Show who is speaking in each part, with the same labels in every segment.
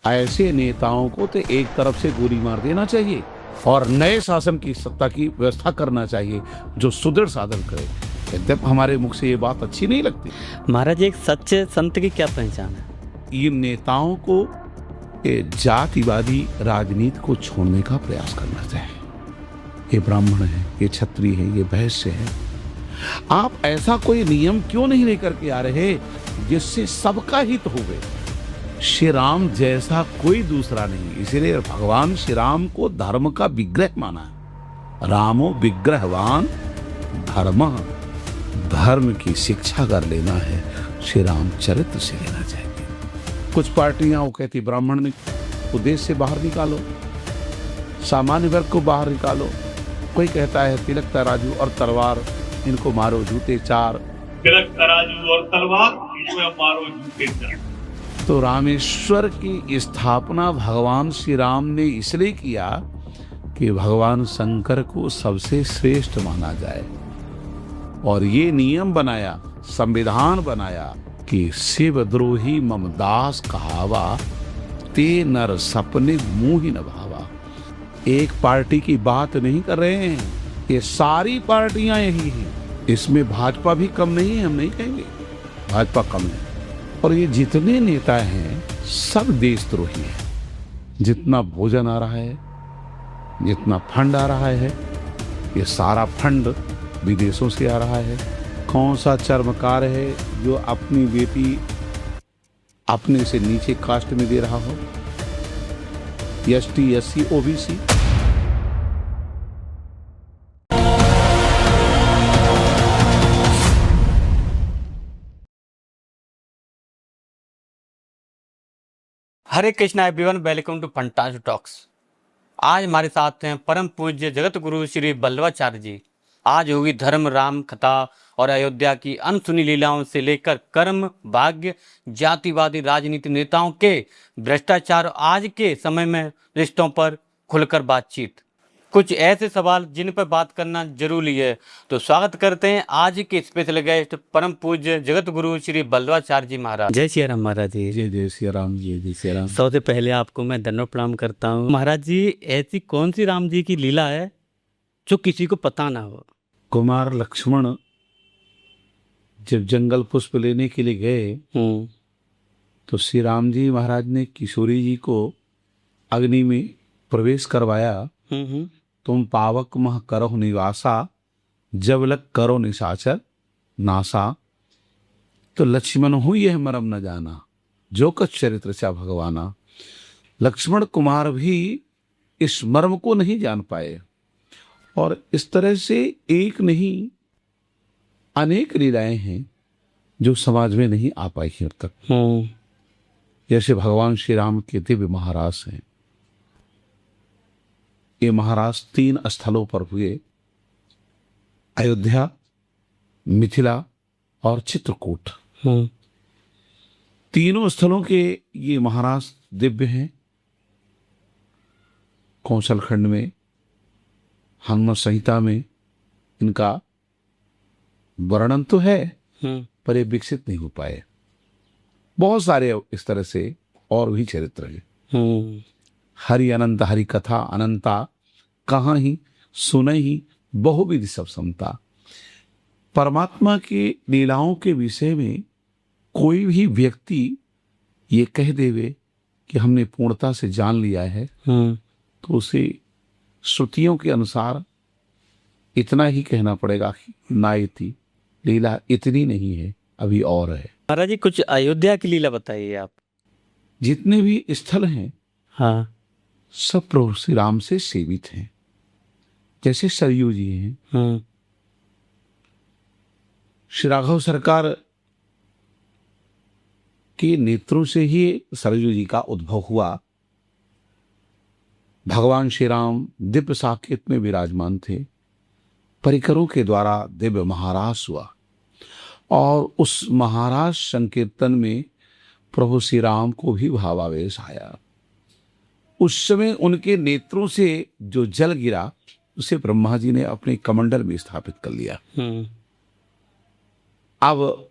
Speaker 1: ऐसे नेताओं को तो एक तरफ से गोली मार देना चाहिए और नए शासन की सत्ता की व्यवस्था करना चाहिए जो सुदृढ़ साधन करे। यद्यप हमारे मुख से ये बात अच्छी नहीं लगती।
Speaker 2: महाराज, एक सच्चे संत की क्या पहचान है?
Speaker 1: इन नेताओं को ये जातिवादी राजनीति को छोड़ने का प्रयास करना चाहिए। ये ब्राह्मण है, ये क्षत्रिय है, ये वैश्य है, आप ऐसा कोई नियम क्यों नहीं लेकर के आ रहे जिससे सबका हित हो गए? श्री राम जैसा कोई दूसरा नहीं, इसलिए भगवान श्री राम को धर्म का विग्रह माना है। रामो विग्रहवान धर्म, धर्म की शिक्षा कर लेना है, श्री राम चरित्र से लेना चाहिए। कुछ पार्टियां वो कहती ब्राह्मण को देश से बाहर निकालो, सामान्य वर्ग को बाहर निकालो। कोई कहता है तिलक तराजू और तलवार इनको मारो जूते चार,
Speaker 3: तिलक तराजू और तलवार इनको मारो जूते चार।
Speaker 1: तो रामेश्वर की स्थापना भगवान श्री राम ने इसलिए किया कि भगवान शंकर को सबसे श्रेष्ठ माना जाए और ये नियम बनाया, संविधान बनाया कि शिवद्रोही ममदास कहावा, ते नर सपने मुंह ही न भावा। एक पार्टी की बात नहीं कर रहे हैं, ये सारी पार्टियां यही हैं। इसमें भाजपा भी कम नहीं है, हम नहीं कहेंगे भाजपा कम है। और ये जितने नेता हैं सब देशद्रोही हैं। जितना भोजन आ रहा है, जितना फंड आ रहा है, ये सारा फंड विदेशों से आ रहा है। कौन सा चर्मकार है जो अपनी बेटी अपने से नीचे कास्ट में दे रहा हो? ST, SC, OBC.
Speaker 2: Hare Krishna everyone, welcome to Funtas talks. आज हमारे साथ हैं परम पूज्य जगत गुरु श्री बल्लवाचार्य जी। आज होगी धर्म राम कथा और अयोध्या की अनसुनी लीलाओं से लेकर कर्म भाग्य, जातिवादी राजनीति नेताओं के भ्रष्टाचार, आज के समय में रिश्तों पर खुलकर बातचीत, कुछ ऐसे सवाल जिन पर बात करना जरूरी है। तो स्वागत करते हैं आज के स्पेशल गेस्ट परम पूज्य जगत गुरु श्री बल्लवाचार्य जी महाराज। जय श्री राम महाराज जी।
Speaker 1: जय जय श्री राम जी, जय श्री राम।
Speaker 2: सबसे पहले आपको मैं धन्यवाद प्रणाम करता हूँ। महाराज जी, ऐसी कौन सी राम जी की लीला है जो किसी को पता ना हो?
Speaker 1: कुमार लक्ष्मण जब जंगल पुष्प लेने के लिए गए तो श्री राम जी महाराज ने किशोरी जी को अग्नि में प्रवेश करवाया। तुम पावक मह करहु निवासा, जब लग करो निशाचर नासा। तो लक्ष्मण हूँ यह मरम न जाना, जो कछ चरित्र चा भगवाना। लक्ष्मण कुमार भी इस मर्म को नहीं जान पाए और इस तरह से एक नहीं अनेक लीलाएं हैं जो समाज में नहीं आ पाई अब तक। जैसे भगवान श्री राम के दिव्य महारास हैं। ये महाराज 3 स्थलों पर हुए, अयोध्या, मिथिला और चित्रकूट। तीनों स्थलों के ये महाराज दिव्य हैं। कौशलखंड में, हनुमत संहिता में इनका वर्णन तो है पर ये विकसित नहीं हो पाए। बहुत सारे इस तरह से और भी चरित्र हैं। हरि अनंत हरि कथा अनंता, कहाँ ही सुने ही बहुविधि सब समता। परमात्मा की लीलाओं के विषय में कोई भी व्यक्ति ये कह देवे कि हमने पूर्णता से जान लिया है तो उसे श्रुतियों के अनुसार इतना ही कहना पड़ेगा कि नायति लीला इतनी नहीं है, अभी और है।
Speaker 2: महाराज जी, कुछ अयोध्या की लीला बताइए आप।
Speaker 1: जितने भी स्थल हैं
Speaker 2: हाँ,
Speaker 1: सब प्रभु श्री राम से सेवित हैं। जैसे सरयू जी हैं, श्री राघव सरकार के नेत्रों से ही सरयू जी का उद्भव हुआ। भगवान श्री राम दिव्य साकेत में विराजमान थे। परिकरों के द्वारा दिव्य महारास हुआ और उस महारास संकीर्तन में प्रभु श्री राम को भी भावावेश आया। उस समय उनके नेत्रों से जो जल गिरा उसे ब्रह्मा जी ने अपने कमंडल में स्थापित कर लिया। अब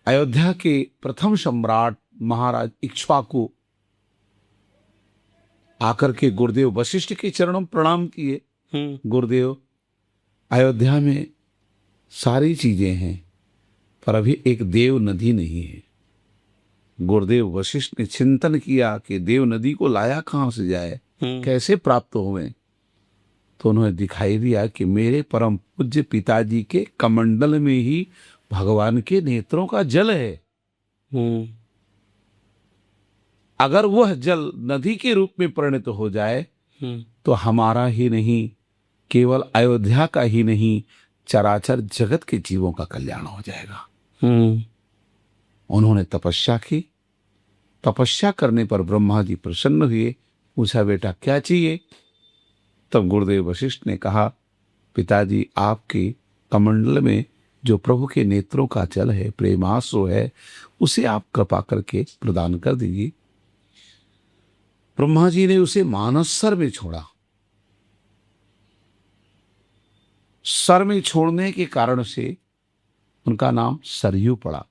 Speaker 1: अयोध्या के प्रथम सम्राट महाराज इक्ष्वाकु आकर के गुरुदेव वशिष्ठ के चरणों में प्रणाम किए। गुरुदेव, अयोध्या में सारी चीजें हैं पर अभी एक देव नदी नहीं है। गुरुदेव वशिष्ठ ने चिंतन किया कि देव नदी को लाया कहां से जाए, कैसे प्राप्त हुए। तो उन्हें दिखाई दिया कि मेरे परम पूज्य पिताजी के कमंडल में ही भगवान के नेत्रों का जल है। अगर वह जल नदी के रूप में परिणत हो जाए तो हमारा ही नहीं, केवल अयोध्या का ही नहीं, चराचर जगत के जीवों का कल्याण हो जाएगा। उन्होंने तपस्या की। तपस्या करने पर ब्रह्मा जी प्रसन्न हुए। पूछा, बेटा क्या चाहिए? तब गुरुदेव वशिष्ठ ने कहा, पिताजी, आपके कमंडल में जो प्रभु के नेत्रों का जल है, प्रेमाश्रु है, उसे आप कृपा करके प्रदान कर दीजिए। ब्रह्मा जी ने उसे मानस सर में छोड़ा। सर में छोड़ने के कारण से उनका नाम सरयू पड़ा।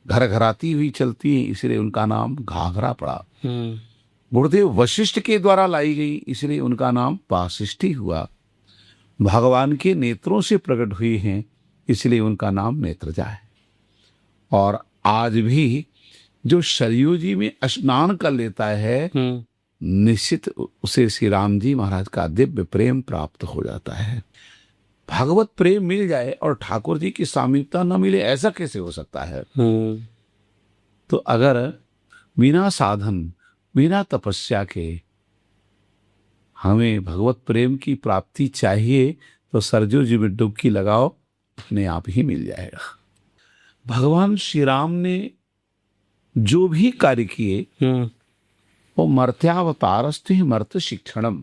Speaker 1: घर घराती हुई चलती है इसलिए उनका नाम घाघरा पड़ा। गुरुदेव वशिष्ठ के द्वारा लाई गई इसलिए उनका नाम वासिष्ठी हुआ। भगवान के नेत्रों से प्रकट हुई हैं इसलिए उनका नाम नेत्रजा है। और आज भी जो सरयू जी में स्नान कर लेता है, निश्चित उसे श्री राम जी महाराज का दिव्य प्रेम प्राप्त हो जाता है। भागवत प्रेम मिल जाए और ठाकुर जी की सामीप्यता न मिले, ऐसा कैसे हो सकता है? तो अगर बिना साधन, बिना तपस्या के हमें भगवत प्रेम की प्राप्ति चाहिए तो सरयू जी में डुबकी लगाओ, अपने आप ही मिल जाएगा। भगवान श्री राम ने जो भी कार्य किए वो मर्त्यावतारस्तु ही मर्त्य शिक्षणम,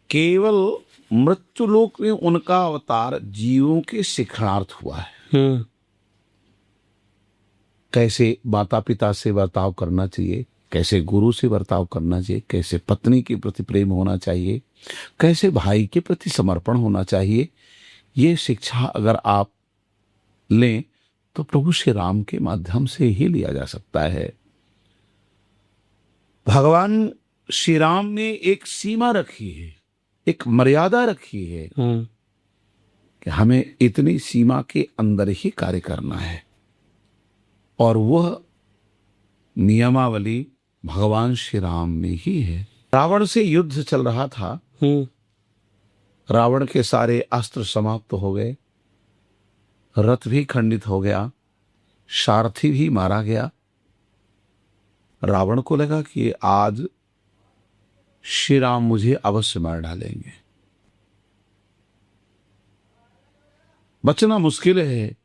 Speaker 1: केवल मृत्युलोक में उनका अवतार जीवों के शिक्षणार्थ हुआ है। कैसे माता पिता से बर्ताव करना चाहिए, कैसे गुरु से बर्ताव करना चाहिए, कैसे पत्नी के प्रति प्रेम होना चाहिए, कैसे भाई के प्रति समर्पण होना चाहिए, ये शिक्षा अगर आप लें तो प्रभु श्री राम के माध्यम से ही लिया जा सकता है। भगवान श्री राम ने एक सीमा रखी है, एक मर्यादा रखी है कि हमें इतनी सीमा के अंदर ही कार्य करना है। और वह नियमावली भगवान श्री राम में ही है। रावण से युद्ध चल रहा था। रावण के सारे अस्त्र समाप्त हो गए, रथ भी खंडित हो गया, सारथी भी मारा गया। रावण को लगा कि आज श्री राम मुझे अवश्य मार डालेंगे, बचना मुश्किल है,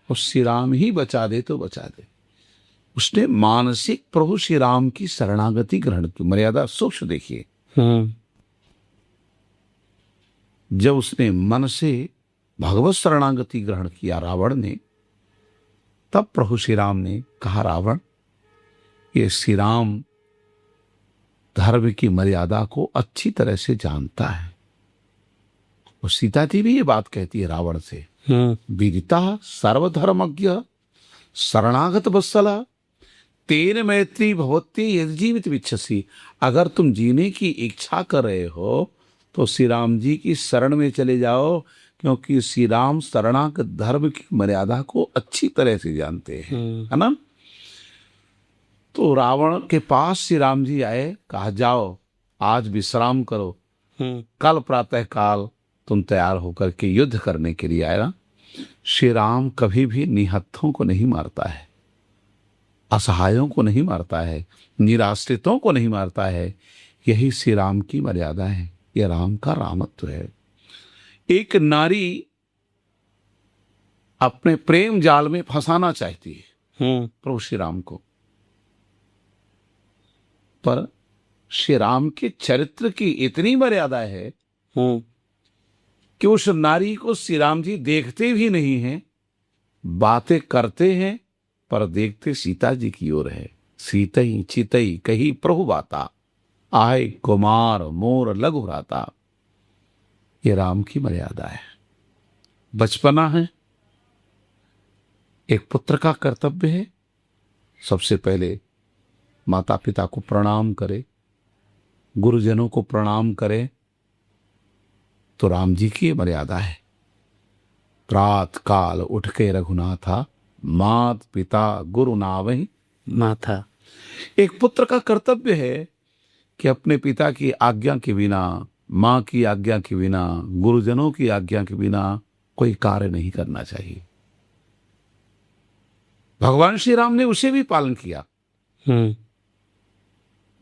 Speaker 1: और श्री राम ही बचा दे तो बचा दे। उसने मानसिक प्रभु श्री राम की शरणागति ग्रहण की। मर्यादा सूक्ष्म देखिए। जब उसने मन से भगवत शरणागति ग्रहण किया रावण ने, तब प्रभु श्री राम ने कहा, रावण, ये श्री राम धर्म की मर्यादा को अच्छी तरह से जानता है। और सीता जी भी ये बात कहती है रावण से, विदिता सर्वधर्मज्ञ शरणागत वत्सला तेन मैत्री भवती यदि जीवित विच्छसी। अगर तुम जीने की इच्छा कर रहे हो तो श्री राम जी की शरण में चले जाओ, क्योंकि श्री राम शरणागत धर्म की मर्यादा को अच्छी तरह से जानते हैं, है ना। तो रावण के पास श्री राम जी आए, कहा, जाओ आज विश्राम करो, कल प्रातः काल तुम तैयार होकर के युद्ध करने के लिए आएगा। श्री राम कभी भी निहत्थों को नहीं मारता है, असहायों को नहीं मारता है, निराश्रितों को नहीं मारता है। यही श्री राम की मर्यादा है, यह राम का रामत्व है। एक नारी अपने प्रेम जाल में फंसाना चाहती है प्रभु श्री राम को, पर श्री राम के चरित्र की इतनी मर्यादा है कि उस नारी को श्री राम जी देखते भी नहीं हैं, बातें करते हैं, पर देखते सीता जी की ओर है। सीतई चितई कही प्रभु बाता, आए कुमार मोर लघु भ्राता। ये राम की मर्यादा है। बचपना है, एक पुत्र का कर्तव्य है सबसे पहले माता पिता को प्रणाम करे, गुरुजनों को प्रणाम करे, तो राम जी की ये मर्यादा है। प्रात काल उठ के रघुनाथा, मात पिता गुरु नावहि
Speaker 2: माथा।
Speaker 1: एक पुत्र का कर्तव्य है कि अपने पिता की आज्ञा के बिना, माँ की आज्ञा के बिना, गुरुजनों की आज्ञा के बिना कोई कार्य नहीं करना चाहिए। भगवान श्री राम ने उसे भी पालन किया।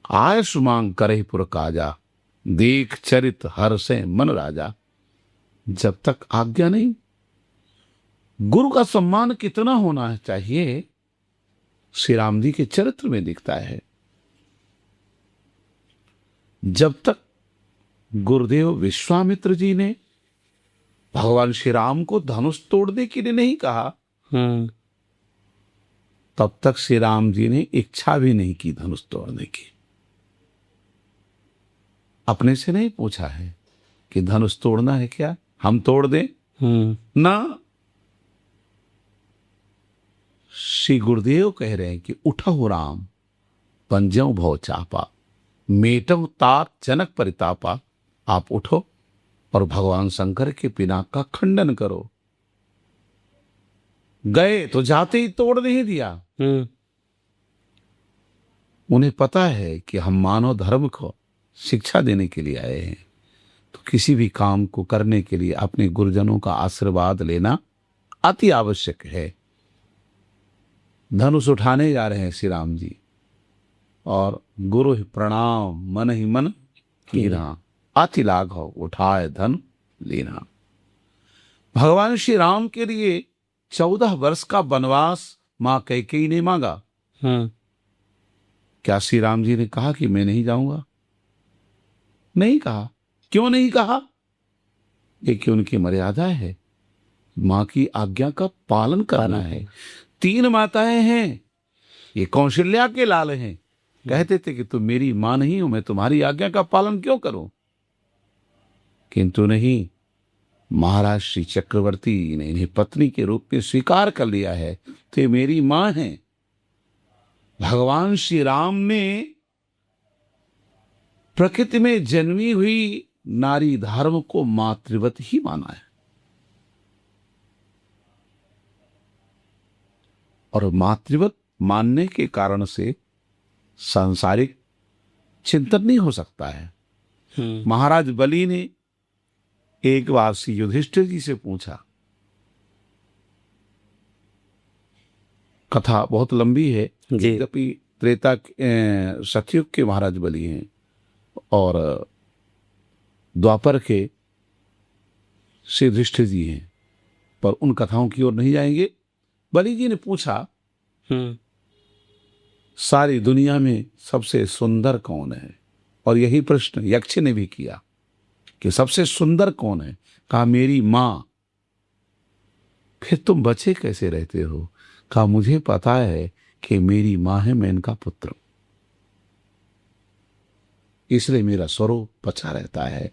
Speaker 1: आय सुमांग करे पुर काजा, देख चरित हर से मन राजा। जब तक आज्ञा नहीं, गुरु का सम्मान कितना होना चाहिए श्री राम जी के चरित्र में दिखता है। जब तक गुरुदेव विश्वामित्र जी ने भगवान श्री राम को धनुष तोड़ने के लिए नहीं कहा, तब तक श्री राम जी ने इच्छा भी नहीं की धनुष तोड़ने की। अपने से नहीं पूछा है कि धनुष तोड़ना है क्या, हम तोड़ दें ना। श्री गुरुदेव कह रहे हैं कि उठो राम पंजों भव चापा, मेटव तात जनक परितापा। आप उठो और भगवान शंकर के पिनाक का खंडन करो। गए तो जाते ही तोड़ नहीं दिया। उन्हें पता है कि हम मानव धर्म को शिक्षा देने के लिए आए हैं, तो किसी भी काम को करने के लिए अपने गुरुजनों का आशीर्वाद लेना अति आवश्यक है। धनुष उठाने जा रहे हैं श्री राम जी, और गुरु ही प्रणाम मन ही मन कीना, अति लाघव उठाए धन लेना। भगवान श्री राम के लिए 14 वर्ष का वनवास मां कैकेयी ने मांगा। क्या श्री राम जी ने कहा कि मैं नहीं जाऊंगा? नहीं कहा। क्यों नहीं कहा? क्योंकि उनकी मर्यादा है, मां की आज्ञा का पालन करना है। 3 माताएं हैं, ये कौशल्या के लाल हैं। कहते थे कि तुम मेरी मां नहीं हो, मैं तुम्हारी आज्ञा का पालन क्यों करूं? किंतु नहीं, महाराज श्री चक्रवर्ती ने इन्हें पत्नी के रूप में स्वीकार कर लिया है, तो ये मेरी मां है। भगवान श्री राम ने प्रकृति में जन्मी हुई नारी धर्म को मातृवत ही माना है, और मातृवत मानने के कारण से सांसारिक चिंतन नहीं हो सकता है। महाराज बलि ने एक बार श्री युधिष्ठिर जी से पूछा, कथा बहुत लंबी है, यद्यपि त्रेता सतयुग के महाराज बलि हैं और द्वापर के श्री युधिष्ठिर जी हैं, पर उन कथाओं की ओर नहीं जाएंगे। बलि जी ने पूछा, सारी दुनिया में सबसे सुंदर कौन है? और यही प्रश्न यक्ष ने भी किया कि सबसे सुंदर कौन है? कहा मेरी मां। फिर तुम बचे कैसे रहते हो? कहा मुझे पता है कि मेरी मां है, मैं इनका पुत्र, इसलिए मेरा स्वरूप बचा रहता है।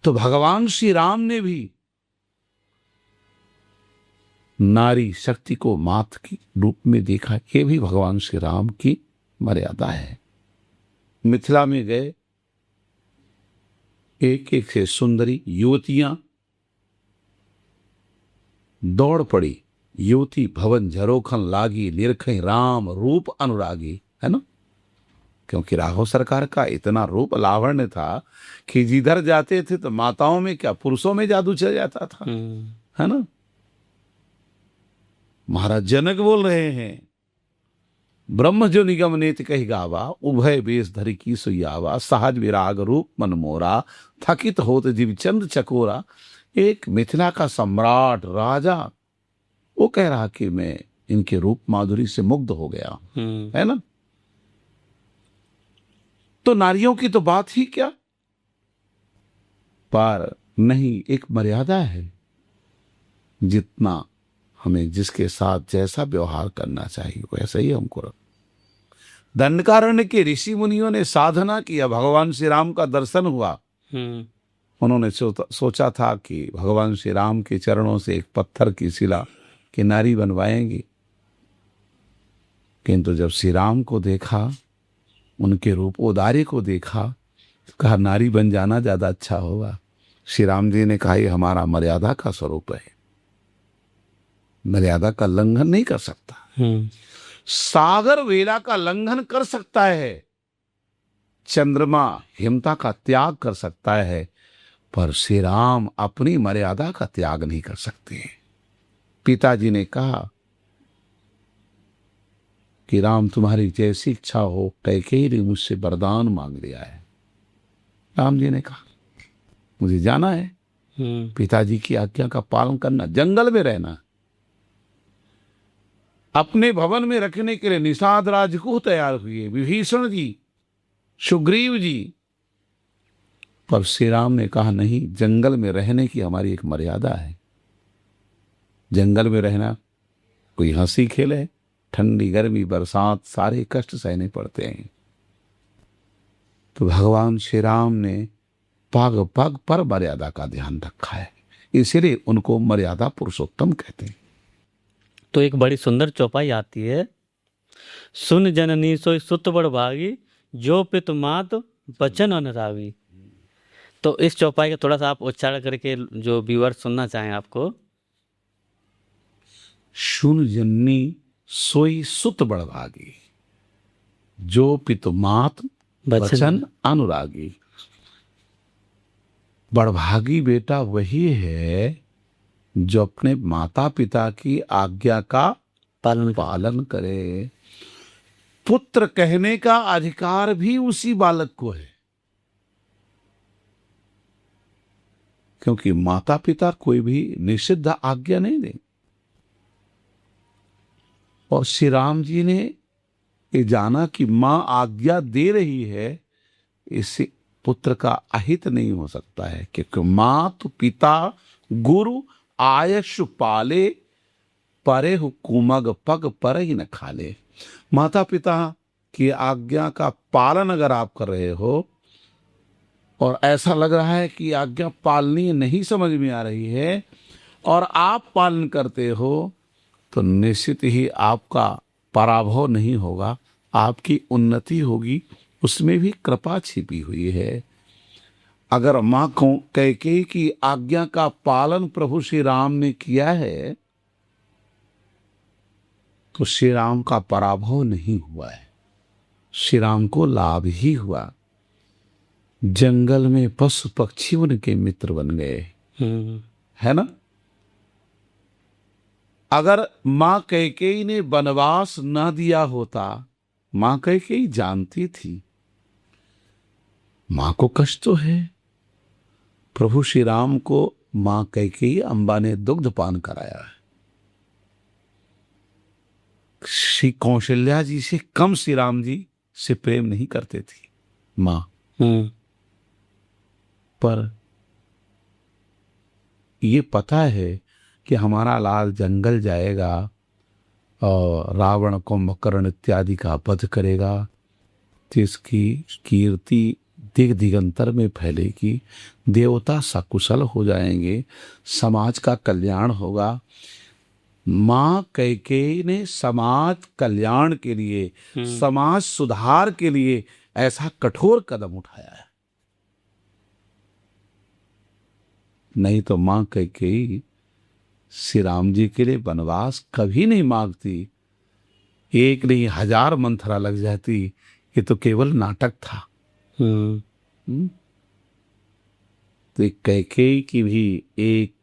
Speaker 1: तो भगवान श्री राम ने भी नारी शक्ति को मात की रूप में देखा। ये भी भगवान श्री राम की मर्यादा है। मिथिला में गए, एक एक से सुंदरी युवतियां दौड़ पड़ी। युवती भवन झरोखन लागी, निरखई राम रूप अनुरागी, है ना? क्योंकि राघव सरकार का इतना रूप लावण्य था कि जिधर जाते थे तो माताओं में क्या पुरुषों में जादू चल जाता था, है ना? महाराज जनक बोल रहे हैं, ब्रह्म जो निगम नेत कही गावा, उभय बेश धरि की सुयावा, सहज विराग रूप मन मोरा, थकित होत जीव चंद चकोरा। एक मिथिला का सम्राट राजा वो कह रहा कि मैं इनके रूप माधुरी से मुग्ध हो गया, है ना? तो नारियों की तो बात ही क्या, पर नहीं, एक मर्यादा है। जितना हमें जिसके साथ जैसा व्यवहार करना चाहिए वैसा ही हमको रख। दंडकारण्य के ऋषि मुनियों ने साधना किया, भगवान श्री राम का दर्शन हुआ। उन्होंने सोचा था कि भगवान श्री राम के चरणों से एक पत्थर की शिला की नारी बनवाएंगे, किंतु जब श्री राम को देखा उनके रूप औदार्य को देखा, कहा नारी बन जाना ज्यादा अच्छा होगा। श्री राम जी ने कहा ये हमारा मर्यादा का स्वरूप है, मर्यादा का लंघन नहीं कर सकता। सागर वेला का लंघन कर सकता है, चंद्रमा हिमता का त्याग कर सकता है, पर श्री राम अपनी मर्यादा का त्याग नहीं कर सकते। पिताजी ने कहा कि राम तुम्हारी जैसी इच्छा हो, कैकेयी ने मुझसे वरदान मांग लिया है। राम जी ने कहा मुझे जाना है, पिताजी की आज्ञा का पालन करना, जंगल में रहना। अपने भवन में रखने के लिए निषाद राजगुह तैयार हुए, विभीषण जी, सुग्रीव जी, पर श्री राम ने कहा नहीं, जंगल में रहने की हमारी एक मर्यादा है। जंगल में रहना कोई हंसी खेल है? ठंडी गर्मी बरसात सारे कष्ट सहने पड़ते हैं। तो भगवान श्री राम ने पग पग पर मर्यादा का ध्यान रखा है, इसलिए उनको मर्यादा पुरुषोत्तम कहते हैं।
Speaker 2: तो एक बड़ी सुंदर चौपाई आती है, सुन जननी सोई सुत बड़ भागी, जो पित मात बचन अनुरागी। तो इस चौपाई का थोड़ा सा आप उच्चारण करके जो व्यूअर सुनना चाहें आपको।
Speaker 1: सुन जननी सोई सुत बड़भागी, जो पितु मात बचन अनुरागी। बड़भागी बेटा वही है जो अपने माता पिता की आज्ञा का पालन करे। पुत्र कहने का अधिकार भी उसी बालक को है, क्योंकि माता पिता कोई भी निषिद्ध आज्ञा नहीं दें। और श्री राम जी ने ये जाना कि मां आज्ञा दे रही है, इससे पुत्र का अहित नहीं हो सकता है, क्योंकि मात पिता गुरु आयश पाले, परे कुमग पग पर ही न खाले। माता पिता की आज्ञा का पालन अगर आप कर रहे हो और ऐसा लग रहा है कि आज्ञा पालनी नहीं समझ में आ रही है और आप पालन करते हो, तो निश्चित ही आपका पराभव नहीं होगा, आपकी उन्नति होगी, उसमें भी कृपा छिपी हुई है। अगर मां को कैकेयी की आज्ञा का पालन प्रभु श्री राम ने किया है, तो श्री राम का पराभव नहीं हुआ है, श्री राम को लाभ ही हुआ। जंगल में पशु पक्षी उनके मित्र बन गए, है ना। अगर मां कैकेयी ने वनवास न दिया होता, मां कैकेयी जानती थी मां को कष्ट तो है। प्रभु श्री राम को मां कैकेयी अम्बा ने दुग्ध पान कराया है। श्री कौशल्या जी से कम श्री राम जी से प्रेम नहीं करते थी मां, पर ये पता है कि हमारा लाल जंगल जाएगा और रावण कुंभकर्ण इत्यादि का वध करेगा, जिसकी कीर्ति दिग दिगंतर में फैलेगी, देवता सकुशल हो जाएंगे, समाज का कल्याण होगा। मां कैकेयी ने समाज कल्याण के लिए, समाज सुधार के लिए ऐसा कठोर कदम उठाया है। नहीं तो मां कैकेयी श्री राम जी के लिए वनवास कभी नहीं मांगती। एक नहीं 1000 मंथरा लग जाती, ये तो केवल नाटक था। तो कैकेयी की भी एक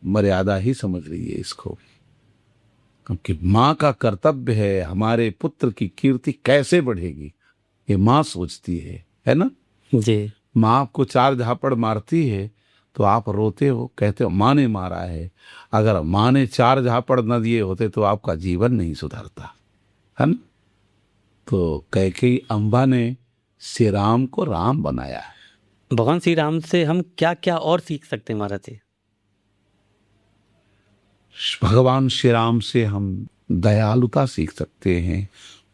Speaker 1: मर्यादा ही समझ रही है इसको, क्योंकि मां का कर्तव्य है, हमारे पुत्र की कीर्ति कैसे बढ़ेगी ये मां सोचती है ना
Speaker 2: जी।
Speaker 1: मां आपको 4 झापड़ मारती है तो आप रोते हो, कहते हो मां ने मारा है। अगर मां ने 4 झापड़ न दिए होते तो आपका जीवन नहीं सुधरता, है ना। तो कैकेयी अम्बा ने श्री राम को राम बनाया है।
Speaker 2: भगवान श्री राम से हम क्या क्या और सीख सकते हैं महाराज जी?
Speaker 1: भगवान श्री राम से हम दयालुता सीख सकते हैं,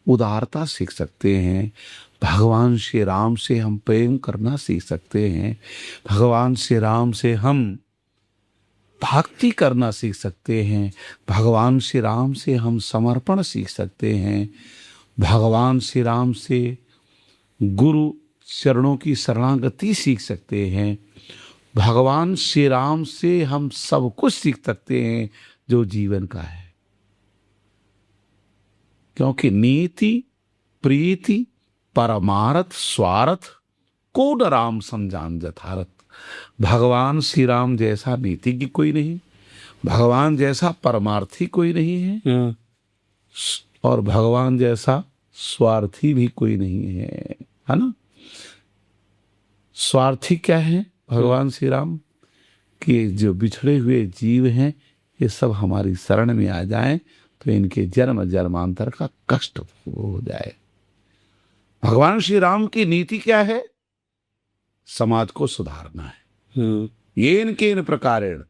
Speaker 1: उदारता सीख सकते हैं। भगवान श्री राम से हम प्रेम करना सीख सकते हैं। भगवान श्री राम से हम भक्ति करना सीख सकते हैं। भगवान श्री राम से हम समर्पण सीख सकते हैं। भगवान श्री राम से गुरु चरणों की शरणागति सीख सकते हैं। भगवान श्री राम से हम सब कुछ सीख सकते हैं जो जीवन का है, क्योंकि नीति प्रीति परमारथ स्वार्थ को न राम समझान यथारथ। भगवान श्री राम जैसा नीति की कोई नहीं, भगवान जैसा परमार्थी कोई नहीं है, और भगवान जैसा स्वार्थी भी कोई नहीं है ना। स्वार्थी क्या है भगवान श्री राम? कि जो बिछड़े हुए जीव हैं ये सब हमारी शरण में आ जाएं तो इनके जन्म जन्मांतर का कष्ट हो जाए। भगवान श्री राम की नीति क्या है? समाज को सुधारना है। ये इनके इन प्रकारेण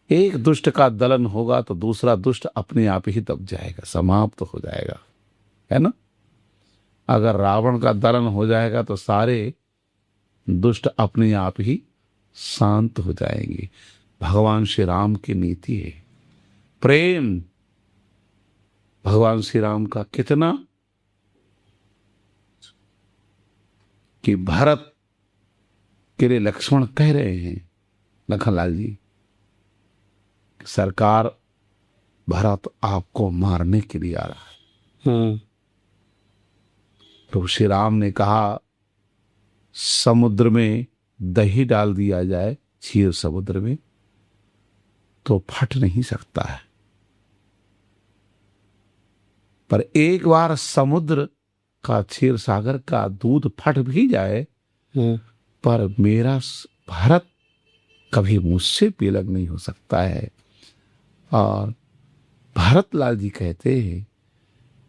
Speaker 1: एक दुष्ट का दलन होगा तो दूसरा दुष्ट अपने आप ही दब जाएगा, समाप्त हो जाएगा, है ना। अगर रावण का दलन हो जाएगा तो सारे दुष्ट अपने आप ही शांत हो जाएंगे। भगवान श्री राम की नीति है प्रेम। भगवान श्री राम का कितना कि भरत के लिए लक्ष्मण कह रहे हैं, लखनलाल जी, सरकार भरत आपको मारने के लिए आ रहा है। तो श्री राम ने कहा समुद्र में दही डाल दिया जाए, क्षीर समुद्र में, तो फट नहीं सकता है, पर एक बार समुद्र का क्षीर सागर का दूध फट भी जाए पर मेरा भारत कभी मुझसे पिलक नहीं हो सकता है। और भरत लाल जी कहते हैं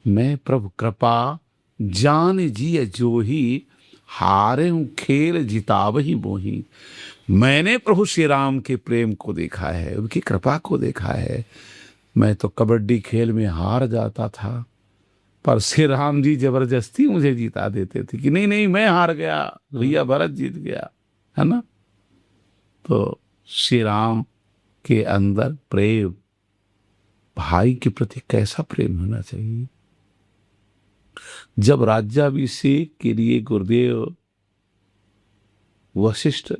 Speaker 1: मैं प्रभु कृपा जान जी जो ही हारे हूं खेल जिताव ही मोही। मैंने प्रभु श्री राम के प्रेम को देखा है, उनकी कृपा को देखा है। मैं तो कबड्डी खेल में हार जाता था पर श्री राम जी जबरदस्ती मुझे जीता देते थे कि नहीं नहीं मैं हार गया, भैया भरत जीत गया, है ना। तो श्री राम के अंदर प्रेम, भाई के प्रति कैसा प्रेम होना चाहिए। जब राज्याभिषेक के लिए गुरुदेव वशिष्ठ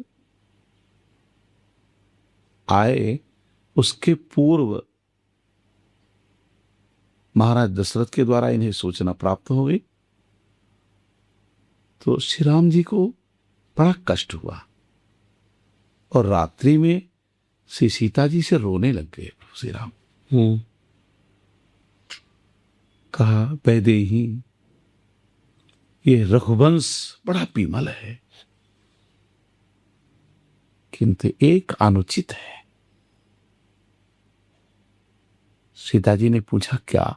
Speaker 1: आए, उसके पूर्व महाराज दशरथ के द्वारा इन्हें सूचना प्राप्त हो गई। तो श्री राम जी को बड़ा कष्ट हुआ और रात्रि में श्री सीता जी से रोने लग गए श्री राम। कहा वैदेही ये रघुवंश बड़ा विमल है किंतु एक अनुचित है। सीता जी ने पूछा क्या?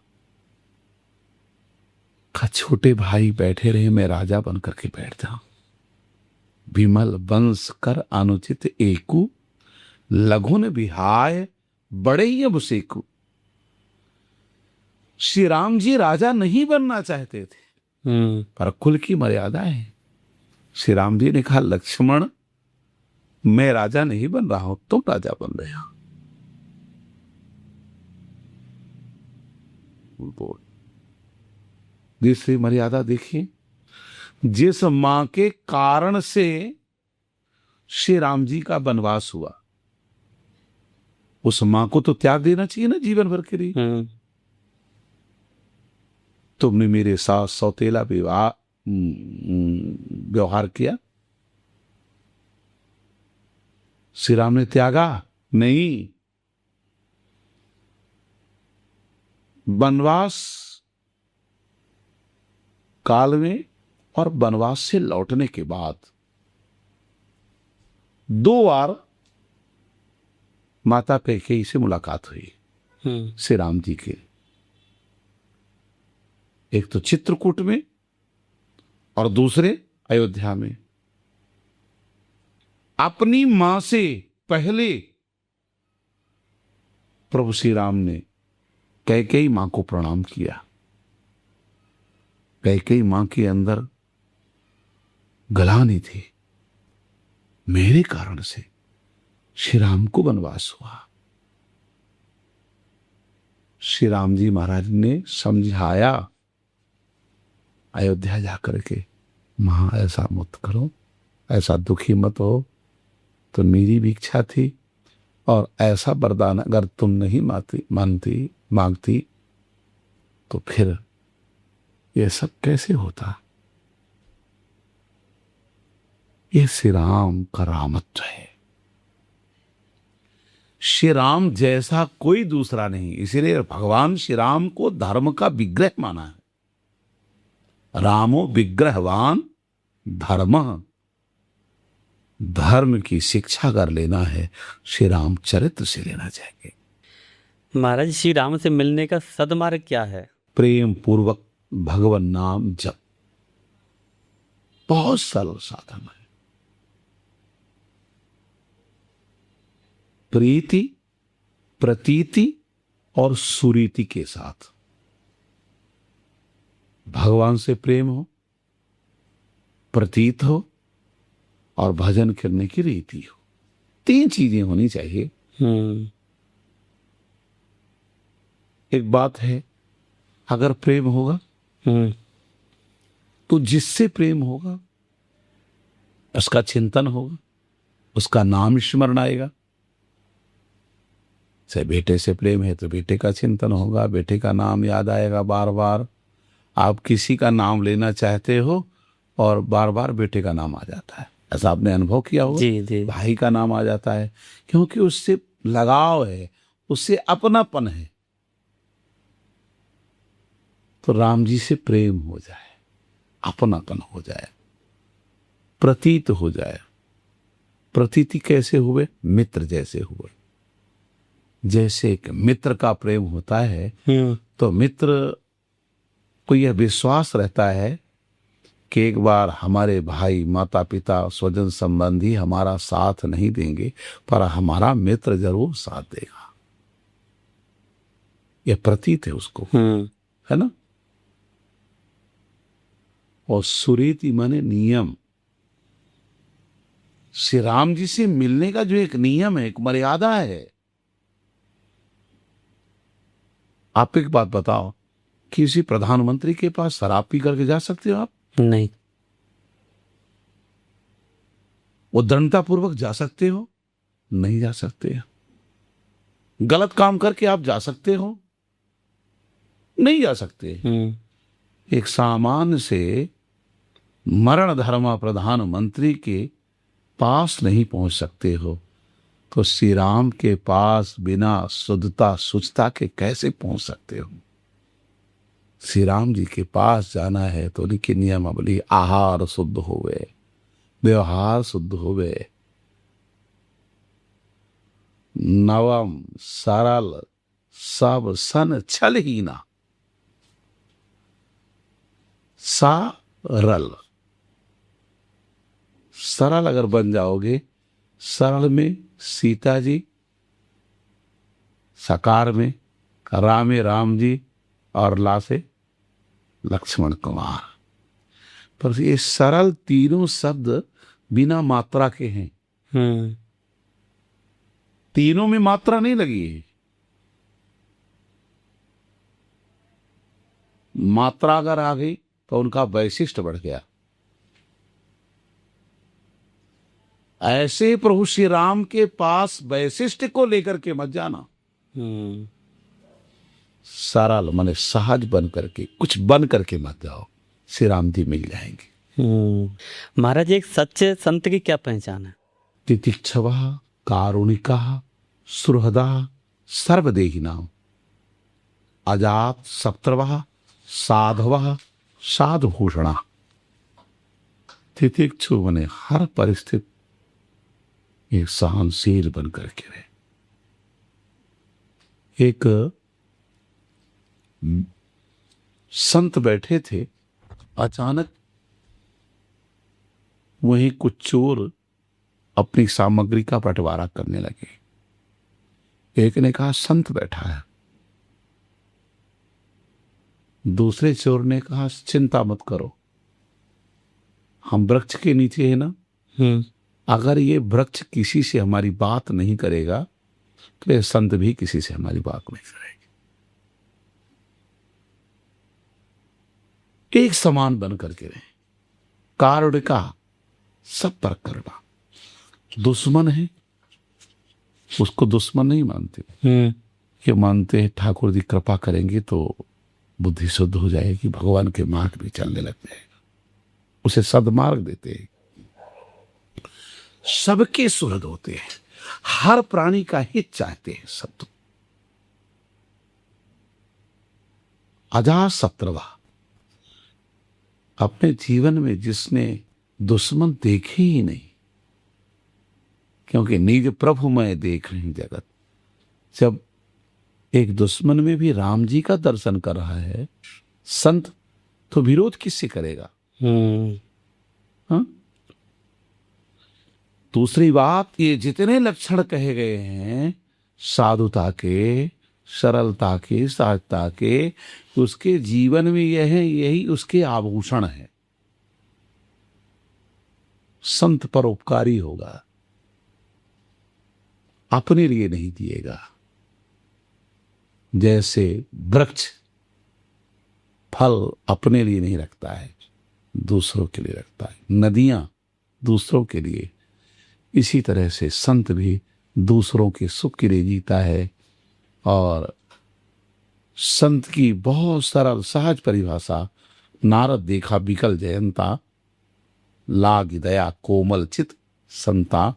Speaker 1: कहा छोटे भाई बैठे रहे मैं राजा बन करके बैठ जाऊं। विमल वंश कर अनुचित एकू, लघुन विहाय बड़े ही अभिषेकु। श्री राम जी राजा नहीं बनना चाहते थे पर कुल की मर्यादा है। श्री राम जी ने कहा लक्ष्मण मैं राजा नहीं बन रहा हूं, तुम राजा बन रहे हो। दूसरी मर्यादा देखिए, जिस मां के कारण से श्री राम जी का वनवास हुआ उस मां को तो त्याग देना चाहिए ना जीवन भर के लिए। तुमने मेरे साथ सौतेला व्यवहार किया, श्री राम ने त्यागा नहीं। वनवास काल में और वनवास से लौटने के बाद 2 बार माता कैकेयी से मुलाकात हुई श्री राम जी के। एक तो चित्रकूट में और दूसरे अयोध्या में। अपनी मां से पहले प्रभु श्री राम ने कैकेयी मां को प्रणाम किया। कैकेयी मां के अंदर ग्लानि थी, मेरे कारण से श्री राम को वनवास हुआ। श्री राम जी महाराज ने समझाया अयोध्या जाकर के, मां ऐसा मत करो, ऐसा दुखी मत हो, तो मेरी भी इच्छा थी, और ऐसा वरदान अगर तुम नहीं मांगती तो फिर ये सब कैसे होता। ये श्री राम का रामत्व है। श्री राम जैसा कोई दूसरा नहीं, इसीलिए भगवान श्री राम को धर्म का विग्रह माना है। रामो विग्रहवान धर्म, धर्म की शिक्षा अगर लेना है श्री राम चरित्र से लेना चाहिए।
Speaker 2: महाराज श्री राम से मिलने का सदमार्ग क्या है?
Speaker 1: प्रेम पूर्वक भगवान नाम जप, बहुत सरल साधन है। प्रीति, प्रतीति और सुरीति के साथ भगवान से प्रेम हो, प्रतीत हो और भजन करने की रीति हो। 3 चीजें होनी चाहिए। एक बात है, अगर प्रेम होगा तो जिससे प्रेम होगा उसका चिंतन होगा, उसका नाम स्मरण आएगा। से बेटे से प्रेम है तो बेटे का चिंतन होगा, बेटे का नाम याद आएगा बार बार। आप किसी का नाम लेना चाहते हो और बार बार बेटे का नाम आ जाता है, ऐसा आपने अनुभव किया होगा।
Speaker 2: जी जी।
Speaker 1: भाई का नाम आ जाता है, क्योंकि उससे लगाव है, उससे अपनापन है। तो राम जी से प्रेम हो जाए, अपनापन हो जाए, प्रतीत हो जाए। प्रतीति कैसे हुए? मित्र जैसे हुए। जैसे एक मित्र का प्रेम होता है तो मित्र को यह विश्वास रहता है कि एक बार हमारे भाई, माता पिता, स्वजन संबंधी हमारा साथ नहीं देंगे, पर हमारा मित्र जरूर साथ देगा। यह प्रतीत है उसको, है ना। और सुरीति माने नियम। श्री राम जी से मिलने का जो एक नियम है, एक मर्यादा है। आप एक बात बताओ, किसी प्रधानमंत्री के पास शराब पी करके जा सकते हो आप?
Speaker 2: नहीं।
Speaker 1: उद्दंडता पूर्वक जा सकते हो? नहीं जा सकते। गलत काम करके आप जा सकते हो? नहीं जा सकते। एक सामान्य से मरण धर्मा प्रधानमंत्री के पास नहीं पहुंच सकते हो, तो श्री राम के पास बिना शुद्धता शुचिता के कैसे पहुंच सकते हो? श्री राम जी के पास जाना है तो उनकी नियमावली, आहार शुद्ध होवे, व्यवहार शुद्ध होवे, नवम सरल सब सन छलहीना, सरल। सरल अगर बन जाओगे, सरल में सीता जी, सकार में रामे राम जी और ला से लक्ष्मण कुमार। पर ये सरल तीनों शब्द बिना मात्रा के हैं। तीनों में मात्रा नहीं लगी है। मात्रा अगर आ गई तो उनका वैशिष्ट बढ़ गया। ऐसे प्रभु श्री राम के पास वैशिष्ट को लेकर के मत जाना। सरल माने सहज बन करके, कुछ बन करके मत जाओ, श्री राम जी मिल जाएंगे।
Speaker 2: महाराज, एक सच्चे संत की क्या पहचान है?
Speaker 1: तितिक्षवः कारुणिकः सुहृदः सर्वदेहिनां अजात शत्रवः साधवः साधुभूषणः। तितिक्षु माने हर परिस्थिति एक सहनशील बन करके रहे। एक संत बैठे थे, अचानक वहीं कुछ चोर अपनी सामग्री का बंटवारा करने लगे। एक ने कहा संत बैठा है, दूसरे चोर ने कहा चिंता मत करो, हम वृक्ष के नीचे है ना, अगर ये वृक्ष किसी से हमारी बात नहीं करेगा तो ये संत भी किसी से हमारी बात नहीं करेगी। एक समान बन करके रहे। कारुण का सब पर करुणा। दुश्मन है उसको दुश्मन नहीं मानते, ये मानते हैं ठाकुर जी कृपा करेंगे तो बुद्धि शुद्ध हो जाएगी, भगवान के मार्ग भी चलने लग जाएगा, उसे सदमार्ग देते हैं। सबके सुहृद होते हैं, हर प्राणी का हित चाहते हैं सत्य। अजातशत्रु अपने जीवन में जिसने दुश्मन देखे ही नहीं, क्योंकि निज प्रभु मैं देख रही जगत। जब एक दुश्मन में भी राम जी का दर्शन कर रहा है संत, तो विरोध किससे करेगा? हाँ? दूसरी बात, ये जितने लक्षण कहे गए हैं साधुता के, सरलता के, सहजता के, उसके जीवन में यही उसके आभूषण है। संत परोपकारी होगा, अपने लिए नहीं जिएगा। जैसे वृक्ष फल अपने लिए नहीं रखता है, दूसरों के लिए रखता है, नदियां दूसरों के लिए, इसी तरह से संत भी दूसरों के सुख के लिए जीता है। और संत की बहुत सरल सहज परिभाषा, नारद देखा बिकल जयंता, लाग दया कोमल चित संता।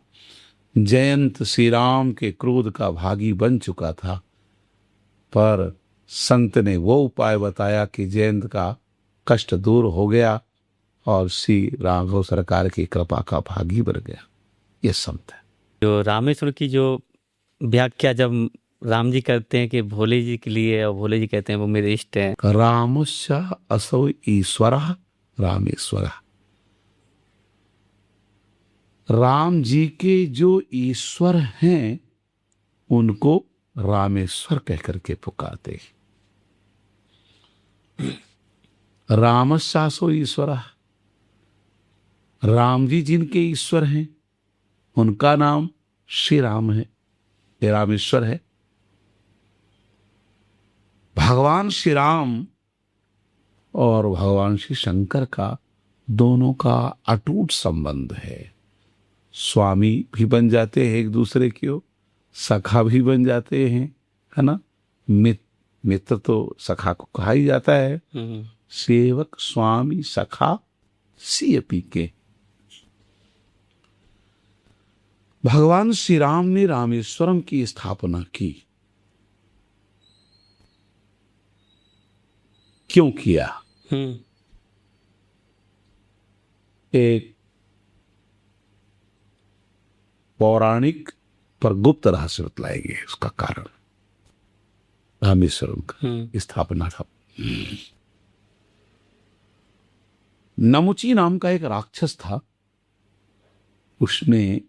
Speaker 1: जयंत श्री राम के क्रोध का भागी बन चुका था, पर संत ने वो उपाय बताया कि जयंत का कष्ट दूर हो गया और श्री राघव सरकार की कृपा का भागी बन गया। ये संत है।
Speaker 2: जो रामेश्वर की जो व्याख्या जब राम जी करते हैं कि भोले जी के लिए, और भोले जी कहते हैं वो मेरे इष्ट हैं।
Speaker 1: रामस्य असौ ईश्वरः रामेश्वरः। राम जी के जो ईश्वर हैं उनको रामेश्वर कहकर के पुकारते। रामस्यासो ईश्वरः, राम जी जिनके ईश्वर हैं उनका नाम श्री राम है, ये रामेश्वर है। भगवान श्री राम और भगवान श्री शंकर का दोनों का अटूट संबंध है। स्वामी भी बन जाते हैं एक दूसरे के, सखा भी बन जाते हैं, है ना। मित्र तो सखा को कहा ही जाता है। सेवक स्वामी सखा सिय पी के। भगवान श्री राम ने रामेश्वरम की स्थापना की। क्यों किया? एक पौराणिक पर गुप्त रहस्य बतलाएंगे उसका कारण, रामेश्वरम का स्थापना का। नमुची नाम का एक राक्षस था, उसने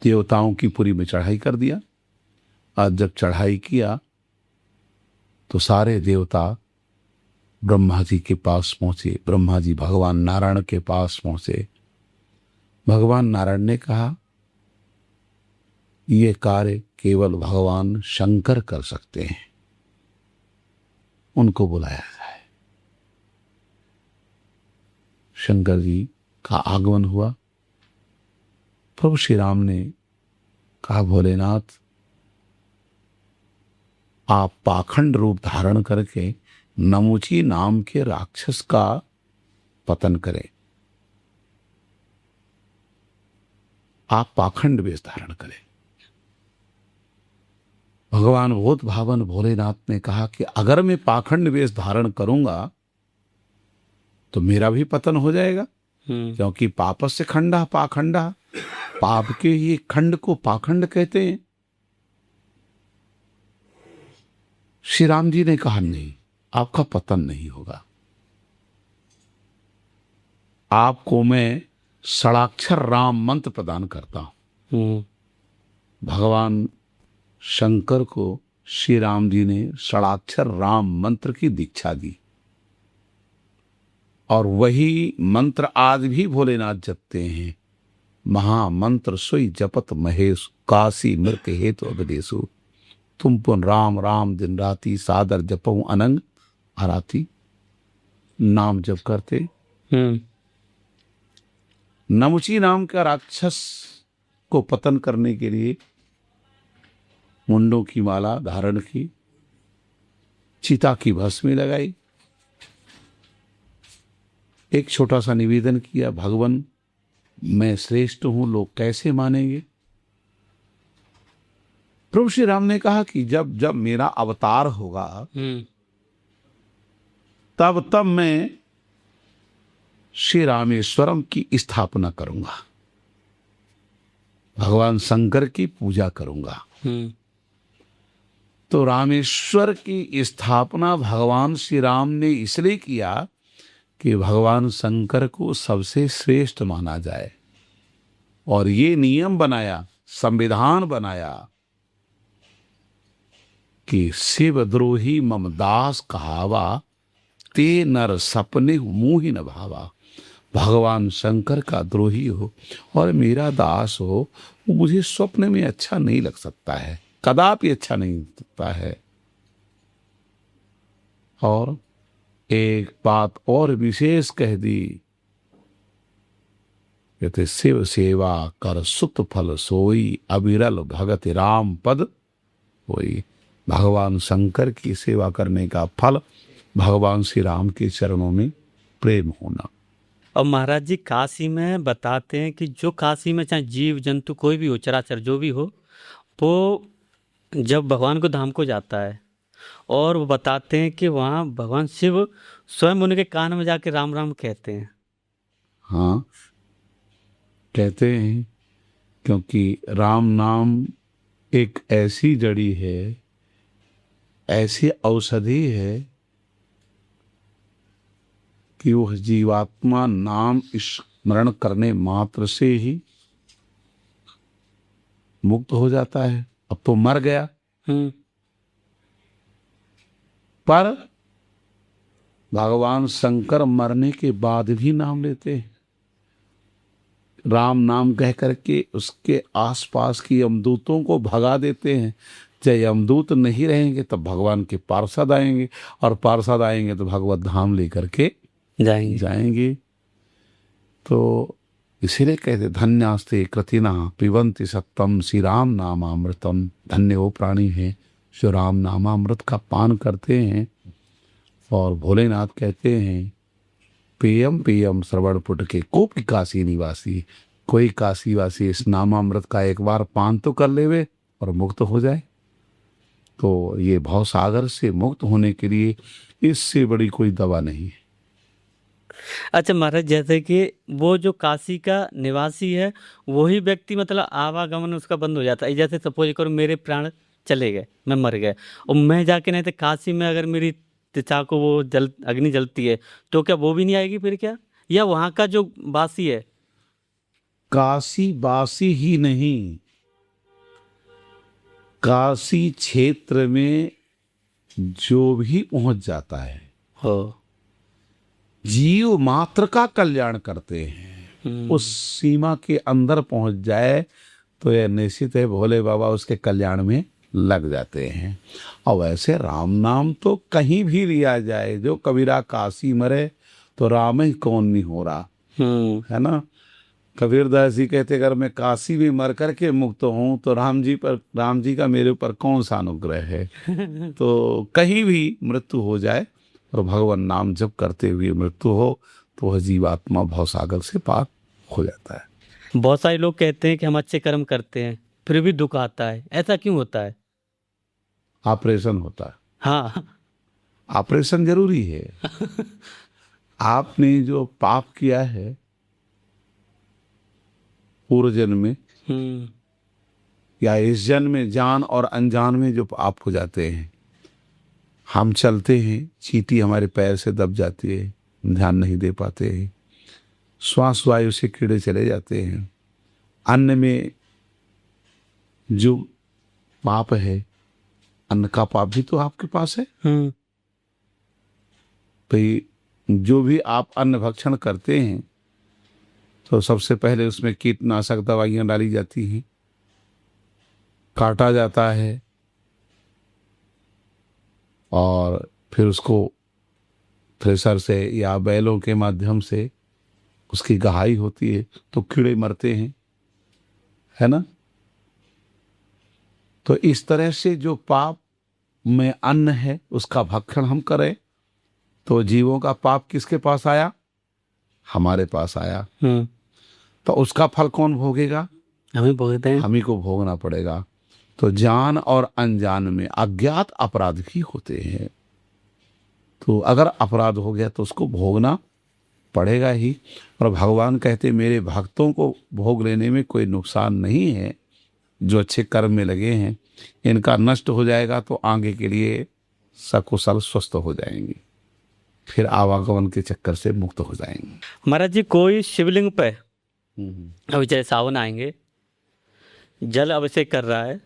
Speaker 1: देवताओं की पुरी में चढ़ाई कर दिया। और जब चढ़ाई किया तो सारे देवता ब्रह्मा जी के पास पहुंचे। ब्रह्मा जी भगवान नारायण के पास पहुंचे। भगवान नारायण ने कहा ये कार्य केवल भगवान शंकर कर सकते हैं, उनको बुलाया जाए। शंकर जी का आगमन हुआ। प्रभु श्री राम ने कहा भोलेनाथ आप पाखंड रूप धारण करके नमुची नाम के राक्षस का पतन करें। आप पाखंड वेश धारण करें। भगवान भूत भावन भोलेनाथ ने कहा कि अगर मैं पाखंड वेश धारण करूंगा तो मेरा भी पतन हो जाएगा, क्योंकि पापस्य खंडा पाखंडा, पाप के ये खंड को पाखंड कहते हैं। श्री राम जी ने कहा नहीं, आपका पतन नहीं होगा। आपको मैं षडाक्षर राम मंत्र प्रदान करता हूं। भगवान शंकर को श्री राम जी ने षडाक्षर राम मंत्र की दीक्षा दी, और वही मंत्र आज भी भोलेनाथ जपते हैं। महामंत्र सोई जपत महेश, काशी मृत हेतु अवदेशु, तुम पुन राम राम दिन राति, सादर जपऊ अनंग आराती। नाम जप करते।
Speaker 2: हम्म।
Speaker 1: नमुची नाम का राक्षस को पतन करने के लिए मुंडों की माला धारण की, चिता की भस्मी लगाई, एक छोटा सा निवेदन किया, भगवान मैं श्रेष्ठ हूं, लोग कैसे मानेंगे। प्रभु श्री राम ने कहा कि जब जब मेरा अवतार होगा तब तब मैं श्री रामेश्वरम की स्थापना करूंगा, भगवान शंकर की पूजा करूंगा। तो रामेश्वर की स्थापना भगवान श्री राम ने इसलिए किया कि भगवान शंकर को सबसे श्रेष्ठ माना जाए, और ये नियम बनाया, संविधान बनाया कि शिवद्रोही मम दास कहावा, ते नर सपने मुंह ही न भावा। भगवान शंकर का द्रोही हो और मेरा दास हो, वो मुझे स्वप्न में अच्छा नहीं लग सकता है, कदापि अच्छा नहीं लग सकता है। और एक बात और विशेष कह दी, कहते शिव सेवा कर सुत फल सोई, अविरल भगत राम पद होई। भगवान शंकर की सेवा करने का फल भगवान श्री राम के चरणों में प्रेम होना।
Speaker 2: और महाराज जी काशी में बताते हैं कि जो काशी में चाहे जीव जंतु कोई भी हो, चराचर जो भी हो, वो जब भगवान को धाम को जाता है और वो बताते हैं कि वहाँ भगवान शिव स्वयं उनके कान में जाके राम राम कहते हैं।
Speaker 1: हाँ, कहते हैं, क्योंकि राम नाम एक ऐसी जड़ी है, ऐसी औषधि है कि वह जीवात्मा नाम स्मरण करने मात्र से ही मुक्त हो जाता है। अब तो मर गया, पर भगवान शंकर मरने के बाद भी नाम लेते हैं। राम नाम कह करके उसके आसपास की यमदूतों को भगा देते हैं। जब यमदूत नहीं रहेंगे तब भगवान के पार्षद आएंगे, और पार्षद आएंगे तो भगवत धाम लेकर के जाएंगे। तो इसीलिए कहते धन्यास्ते कृतिना पिबंति सत्तम श्री राम नामामृतम। धन्य वो प्राणी हैं जो राम नामामृत का पान करते हैं। और भोलेनाथ कहते हैं पेयम पेयम श्रवण पुट के कोपी काशी निवासी। कोई काशी वासी इस नामामृत का एक बार पान तो कर लेवे और मुक्त हो जाए। तो ये भवसागर से मुक्त होने के लिए इससे बड़ी कोई दवा नहीं है।
Speaker 2: अच्छा महाराज, जैसे कि वो जो काशी का निवासी है वही व्यक्ति मतलब आवागमन उसका बंद हो जाता है। जैसे सपोज करो मेरे प्राण चले गए, मैं मर गया, और मैं जाके नहीं तो काशी में अगर मेरी त्वचा को वो अग्नि जलती है तो क्या वो भी नहीं आएगी फिर क्या? या वहाँ का जो वासी है?
Speaker 1: काशी वासी ही नहीं, काशी क्षेत्र में जो भी पहुंच जाता है
Speaker 2: हो
Speaker 1: जीव मात्र का कल्याण करते हैं। उस सीमा के अंदर पहुंच जाए तो यह निश्चित है भोले बाबा उसके कल्याण में लग जाते हैं। और वैसे राम नाम तो कहीं भी लिया जाए, जो कबीरा काशी मरे तो राम ही कौन नहीं हो रहा, है ना। कबीरदास जी कहते अगर मैं काशी में मर करके मुक्त हूँ तो राम जी का मेरे ऊपर कौन सा अनुग्रह है। तो कहीं भी मृत्यु हो जाए और भगवान नाम जप करते हुए मृत्यु हो तो वह जीवात्मा भवसागर से पार हो जाता है।
Speaker 2: बहुत सारे लोग कहते हैं कि हम अच्छे कर्म करते हैं फिर भी दुख आता है, ऐसा क्यों होता है?
Speaker 1: ऑपरेशन होता है।
Speaker 2: हाँ,
Speaker 1: ऑपरेशन जरूरी है। आपने जो पाप किया है पूर्व जन्म में या इस जन्म में, जान और अनजान में जो पाप हो जाते हैं, हम चलते हैं, चींटी हमारे पैर से दब जाती है, ध्यान नहीं दे पाते हैं, श्वास वायु से कीड़े चले जाते हैं, अन्न में जो पाप है, अन्न का पाप भी तो आपके पास है भाई। जो भी आप अन्न भक्षण करते हैं तो सबसे पहले उसमें कीटनाशक दवाइयां डाली जाती हैं, काटा जाता है और फिर उसको थ्रेसर से या बैलों के माध्यम से उसकी गहाई होती है तो कीड़े मरते हैं, है ना। तो इस तरह से जो पाप में अन्न है उसका भक्षण हम करें तो जीवों का पाप किसके पास आया? हमारे पास आया। तो उसका फल कौन भोगेगा?
Speaker 2: हमें भोगते हैं।
Speaker 1: हम ही को भोगना पड़ेगा। तो जान और अनजान में अज्ञात अपराध भी होते हैं, तो अगर अपराध हो गया तो उसको भोगना पड़ेगा ही। और भगवान कहते मेरे भक्तों को भोग लेने में कोई नुकसान नहीं है, जो अच्छे कर्म में लगे हैं इनका नष्ट हो जाएगा तो आगे के लिए सकुशल स्वस्थ हो जाएंगे, फिर आवागमन के चक्कर से मुक्त हो जाएंगे।
Speaker 2: महाराज जी, कोई शिवलिंग पे अभी जैसे सावन आएंगे, जल अभिषेक कर रहा है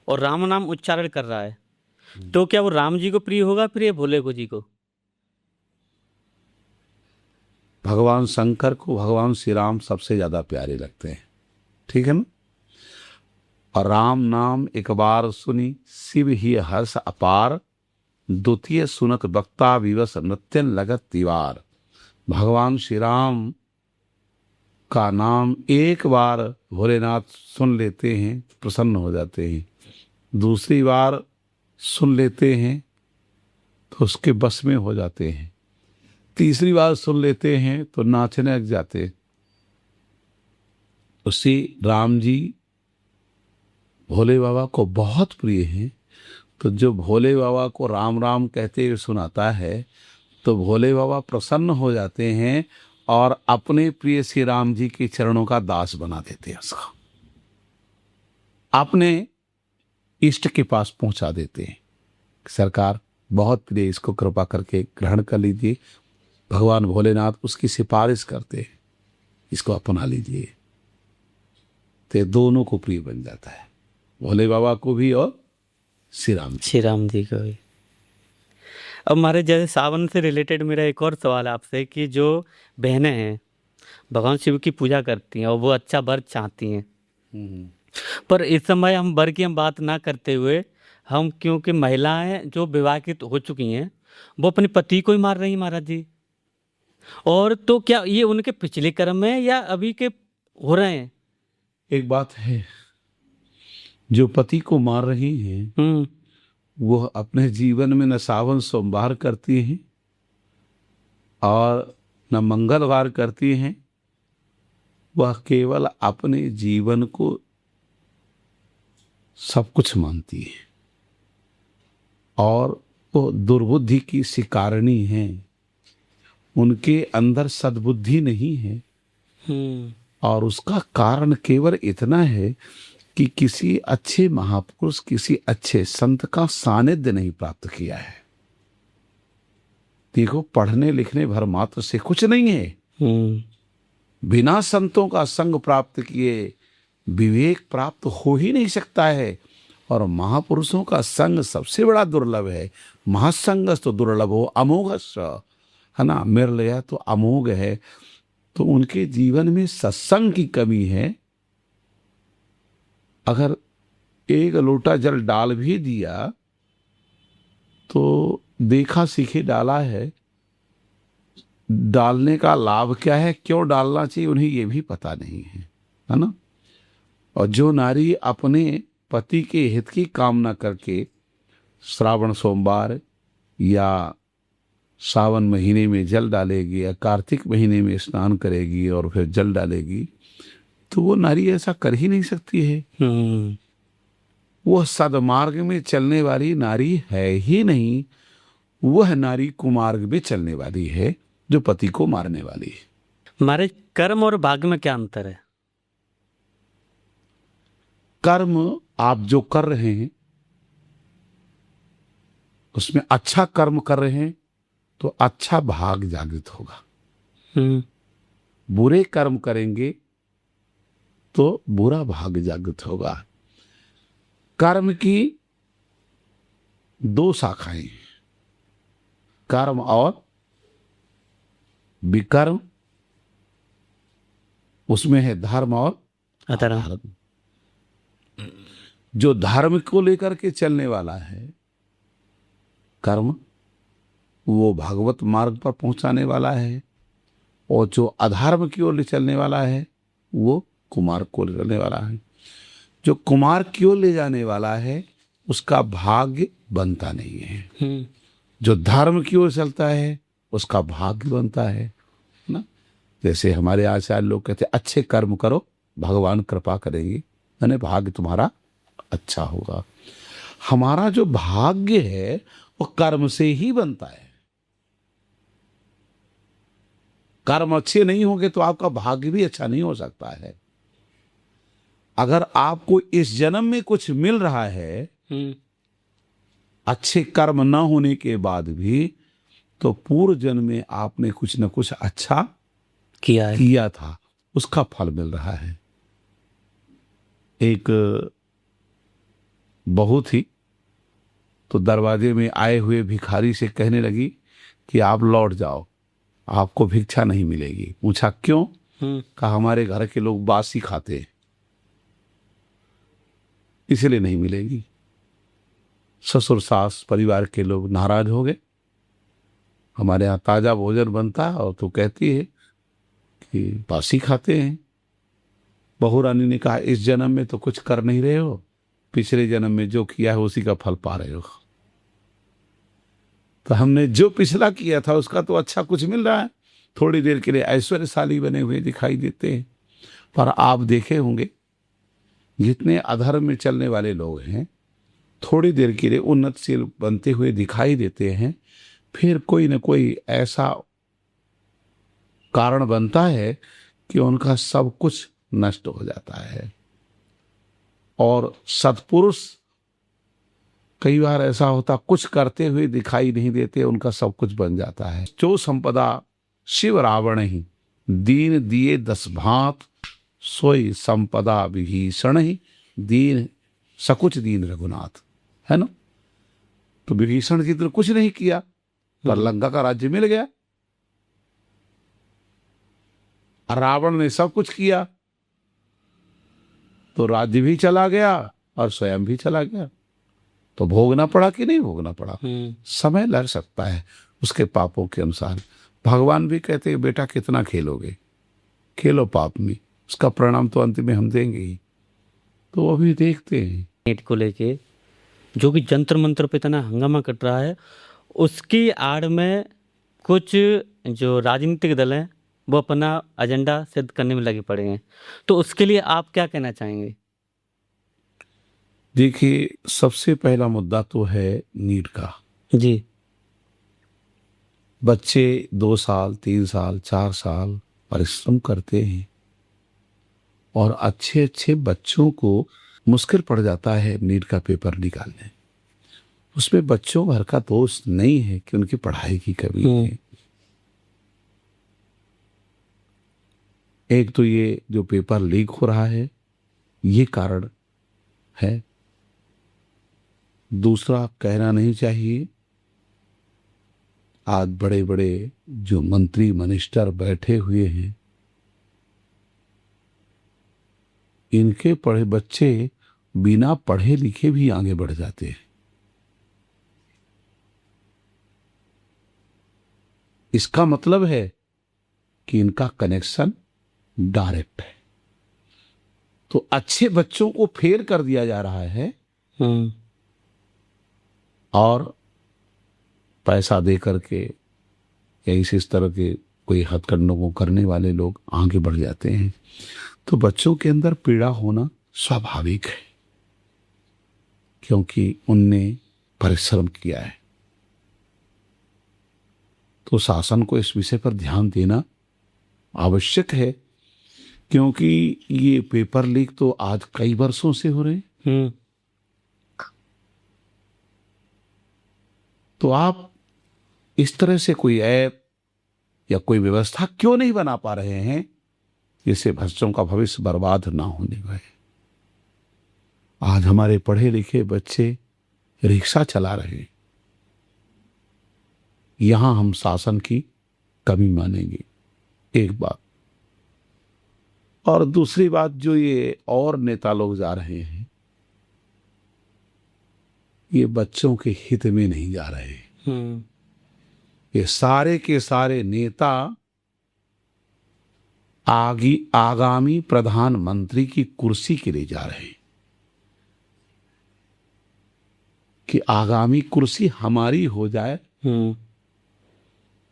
Speaker 2: और राम नाम उच्चारण कर रहा है, तो क्या वो राम जी को प्रिय होगा फिर ये भोले को जी को?
Speaker 1: भगवान शंकर को भगवान श्री राम सबसे ज्यादा प्यारे लगते हैं, ठीक है ना। और राम नाम एक बार सुनी शिव ही हर्ष अपार, द्वितीय सुनत वक्ता विवश नृत्यन लगत तिवार। भगवान श्री राम का नाम एक बार भोलेनाथ सुन लेते हैं प्रसन्न हो जाते हैं, दूसरी बार सुन लेते हैं तो उसके बस में हो जाते हैं, तीसरी बार सुन लेते हैं तो नाचने लग जाते। उसी राम जी भोले बाबा को बहुत प्रिय हैं, तो जो भोले बाबा को राम राम कहते हुए सुनाता है तो भोले बाबा प्रसन्न हो जाते हैं और अपने प्रिय श्री राम जी के चरणों का दास बना देते हैं, उसको अपने इष्ट के पास पहुंचा देते हैं। सरकार बहुत प्रिय, इसको कृपा करके ग्रहण कर लीजिए। भगवान भोलेनाथ उसकी सिफारिश करते हैं, इसको अपना लीजिए, तो दोनों को प्रिय बन जाता है, भोले बाबा को भी और श्री राम
Speaker 2: जी को भी। अब हमारे जैसे सावन से रिलेटेड मेरा एक और सवाल आपसे कि जो बहनें हैं भगवान शिव की पूजा करती हैं और वो अच्छा वर चाहती हैं, पर इस समय हम वर की बात ना करते हुए हम, क्योंकि महिलाएं जो विवाहित हो चुकी हैं वो अपने पति को ही मार रही हैं महाराज जी, और तो क्या ये उनके पिछले कर्म है या अभी के हो रहे हैं?
Speaker 1: एक बात है, जो पति को मार रही हैं वो अपने जीवन में न सावन सोमवार करती हैं और न मंगलवार करती हैं, वह केवल अपने जीवन को सब कुछ मानती है और वो दुर्बुद्धि की शिकारणी हैं, उनके अंदर सद्बुद्धि नहीं है। और उसका कारण केवल इतना है कि किसी अच्छे महापुरुष, किसी अच्छे संत का सानिध्य नहीं प्राप्त किया है। देखो, पढ़ने लिखने भर मात्र से कुछ नहीं है, बिना संतों का संग प्राप्त किए विवेक प्राप्त हो ही नहीं सकता है। और महापुरुषों का संग सबसे बड़ा दुर्लभ है। महासंगस तो दुर्लभ हो अमोघस, है ना, मिल तो अमोघ है। तो उनके जीवन में सत्संग की कमी है। अगर एक लोटा जल डाल भी दिया तो देखा सीखे डाला है, डालने का लाभ क्या है, क्यों डालना चाहिए, उन्हें ये भी पता नहीं है ना। और जो नारी अपने पति के हित की कामना करके श्रावण सोमवार या सावन महीने में जल डालेगी या कार्तिक महीने में स्नान करेगी और फिर जल डालेगी, तो वो नारी ऐसा कर ही नहीं सकती है। वह सदमार्ग में चलने वाली नारी है ही नहीं, वह नारी कुमार्ग में चलने वाली है जो पति को मारने वाली है।
Speaker 2: हमारे कर्म और भाग्य में क्या अंतर है?
Speaker 1: कर्म आप जो कर रहे हैं उसमें अच्छा कर्म कर रहे हैं तो अच्छा भाग जागृत होगा। बुरे कर्म करेंगे तो बुरा भाग जागृत होगा। कर्म की दो शाखाएं, कर्म और विकर्म। उसमें है धर्म और अधर्म। जो धर्म को लेकर के चलने वाला है कर्म, वो भागवत मार्ग पर पहुंचाने वाला है, और जो अधर्म की ओर ले चलने वाला है वो कुमार्ग को ले चलने वाला है। जो कुमार्ग की ओर ले जाने वाला है उसका भाग्य बनता नहीं है, जो धर्म की ओर चलता है उसका भाग्य बनता है ना। जैसे हमारे आचार्य लोग कहते हैं, अच्छे कर्म करो भगवान कृपा करेंगे, यानी भाग्य तुम्हारा अच्छा होगा। हमारा जो भाग्य है वो कर्म से ही बनता है। कर्म अच्छे नहीं होंगे तो आपका भाग्य भी अच्छा नहीं हो सकता है। अगर आपको इस जन्म में कुछ मिल रहा है अच्छे कर्म न होने के बाद भी, तो पूर्व जन्म में आपने कुछ न कुछ अच्छा किया था, उसका फल मिल रहा है। एक बहू थी तो दरवाजे में आए हुए भिखारी से कहने लगी कि आप लौट जाओ, आपको भिक्षा नहीं मिलेगी। पूछा क्यों? कहा हमारे घर के लोग बासी खाते हैं इसलिए नहीं मिलेगी। ससुर सास परिवार के लोग नाराज हो गए, हमारे यहाँ ताजा भोजन बनता है और तो कहती है कि बासी खाते हैं। बहू रानी ने कहा इस जन्म में तो कुछ कर नहीं रहे हो, पिछले जन्म में जो किया है उसी का फल पा रहे हो। तो हमने जो पिछला किया था उसका तो अच्छा कुछ मिल रहा है, थोड़ी देर के लिए ऐश्वर्यशाली बने हुए दिखाई देते हैं। पर आप देखे होंगे जितने अधर्म में चलने वाले लोग हैं थोड़ी देर के लिए उन्नतशील बनते हुए दिखाई देते हैं, फिर कोई न कोई ऐसा कारण बनता है कि उनका सब कुछ नष्ट हो जाता है। और सत्पुरुष कई बार ऐसा होता कुछ करते हुए दिखाई नहीं देते, उनका सब कुछ बन जाता है। जो संपदा शिव रावण ही दीन दिए 10 भांत, सोई संपदा विभीषण ही दीन सकुच दीन रघुनाथ, है ना। तो विभीषण जी ने कुछ नहीं किया पर लंका का राज्य मिल गया, रावण ने सब कुछ किया तो राज्य भी चला गया और स्वयं भी चला गया। तो भोगना पड़ा कि नहीं भोगना पड़ा? समय लग सकता है उसके पापों के अनुसार। भगवान भी कहते हैं बेटा कितना खेलोगे, खेलो पाप में, उसका परिणाम तो अंत में हम देंगे ही। तो अभी देखते हैं
Speaker 2: नीट को लेके जो भी जंतर मंत्र पे इतना हंगामा कट रहा है, उसकी आड़ में कुछ जो राजनीतिक दल हैं वो अपना एजेंडा सिद्ध करने में लगे पड़े हैं। तो उसके लिए आप क्या कहना चाहेंगे?
Speaker 1: देखिए, सबसे पहला मुद्दा तो है नीट का।
Speaker 2: जी।
Speaker 1: बच्चे 2 साल 3 साल 4 साल परिश्रम करते हैं और अच्छे अच्छे बच्चों को मुश्किल पड़ जाता है नीट का पेपर निकालने। उसमें बच्चों भर का दोष नहीं है कि उनकी पढ़ाई की कमी है। एक तो ये जो पेपर लीक हो रहा है ये कारण है। दूसरा, कहना नहीं चाहिए, आज बड़े बड़े जो मंत्री मिनिस्टर बैठे हुए हैं इनके पढ़े बच्चे बिना पढ़े लिखे भी आगे बढ़ जाते हैं। इसका मतलब है कि इनका कनेक्शन डायरेक्ट है। तो अच्छे बच्चों को फेल कर दिया जा रहा है और पैसा दे करके या इस तरह के कोई हथकंडों को करने वाले लोग आगे बढ़ जाते हैं। तो बच्चों के अंदर पीड़ा होना स्वाभाविक है क्योंकि उनने परिश्रम किया है। तो शासन को इस विषय पर ध्यान देना आवश्यक है क्योंकि ये पेपर लीक तो आज कई वर्षों से हो रहे हैं। तो आप इस तरह से कोई ऐप या कोई व्यवस्था क्यों नहीं बना पा रहे हैं जिससे बच्चों का भविष्य बर्बाद ना होने पाए? आज हमारे पढ़े लिखे बच्चे रिक्शा चला रहे हैं, यहां हम शासन की कमी मानेंगे, एक बात। और दूसरी बात, जो ये और नेता लोग जा रहे हैं ये बच्चों के हित में नहीं जा रहे हैं। ये सारे के सारे नेता आगामी प्रधानमंत्री की कुर्सी के लिए जा रहे हैं कि आगामी कुर्सी हमारी हो जाए।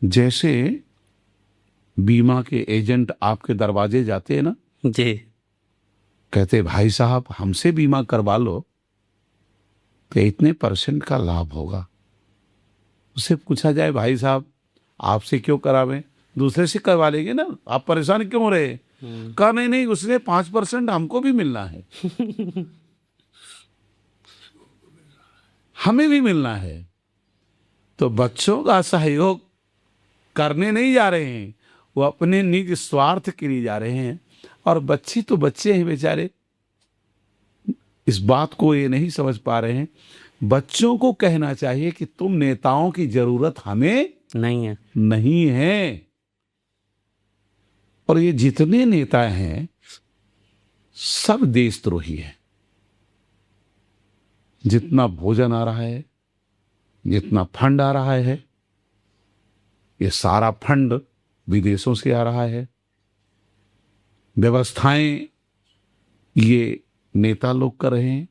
Speaker 1: जैसे बीमा के एजेंट आपके दरवाजे जाते हैं ना
Speaker 2: जी,
Speaker 1: कहते भाई साहब हमसे बीमा करवा लो तो इतने % का लाभ होगा। उससे पूछा जाए भाई साहब आपसे क्यों करावें, दूसरे से करवा लेंगे ना, आप परेशान क्यों हो रहे? कहा नहीं नहीं उसने 5% हमको भी मिलना है हमें भी मिलना है। तो बच्चों का सहयोग करने नहीं जा रहे हैं, वो अपने निज स्वार्थ के लिए जा रहे हैं। और बच्चे तो बच्चे हैं बेचारे, इस बात को ये नहीं समझ पा रहे हैं। बच्चों को कहना चाहिए कि तुम नेताओं की जरूरत हमें नहीं है। और ये जितने नेता हैं सब देशद्रोही हैं। जितना भोजन आ रहा है, जितना फंड आ रहा है, ये सारा फंड विदेशों से आ रहा है। व्यवस्थाएं ये नेता लोग कर रहे हैं,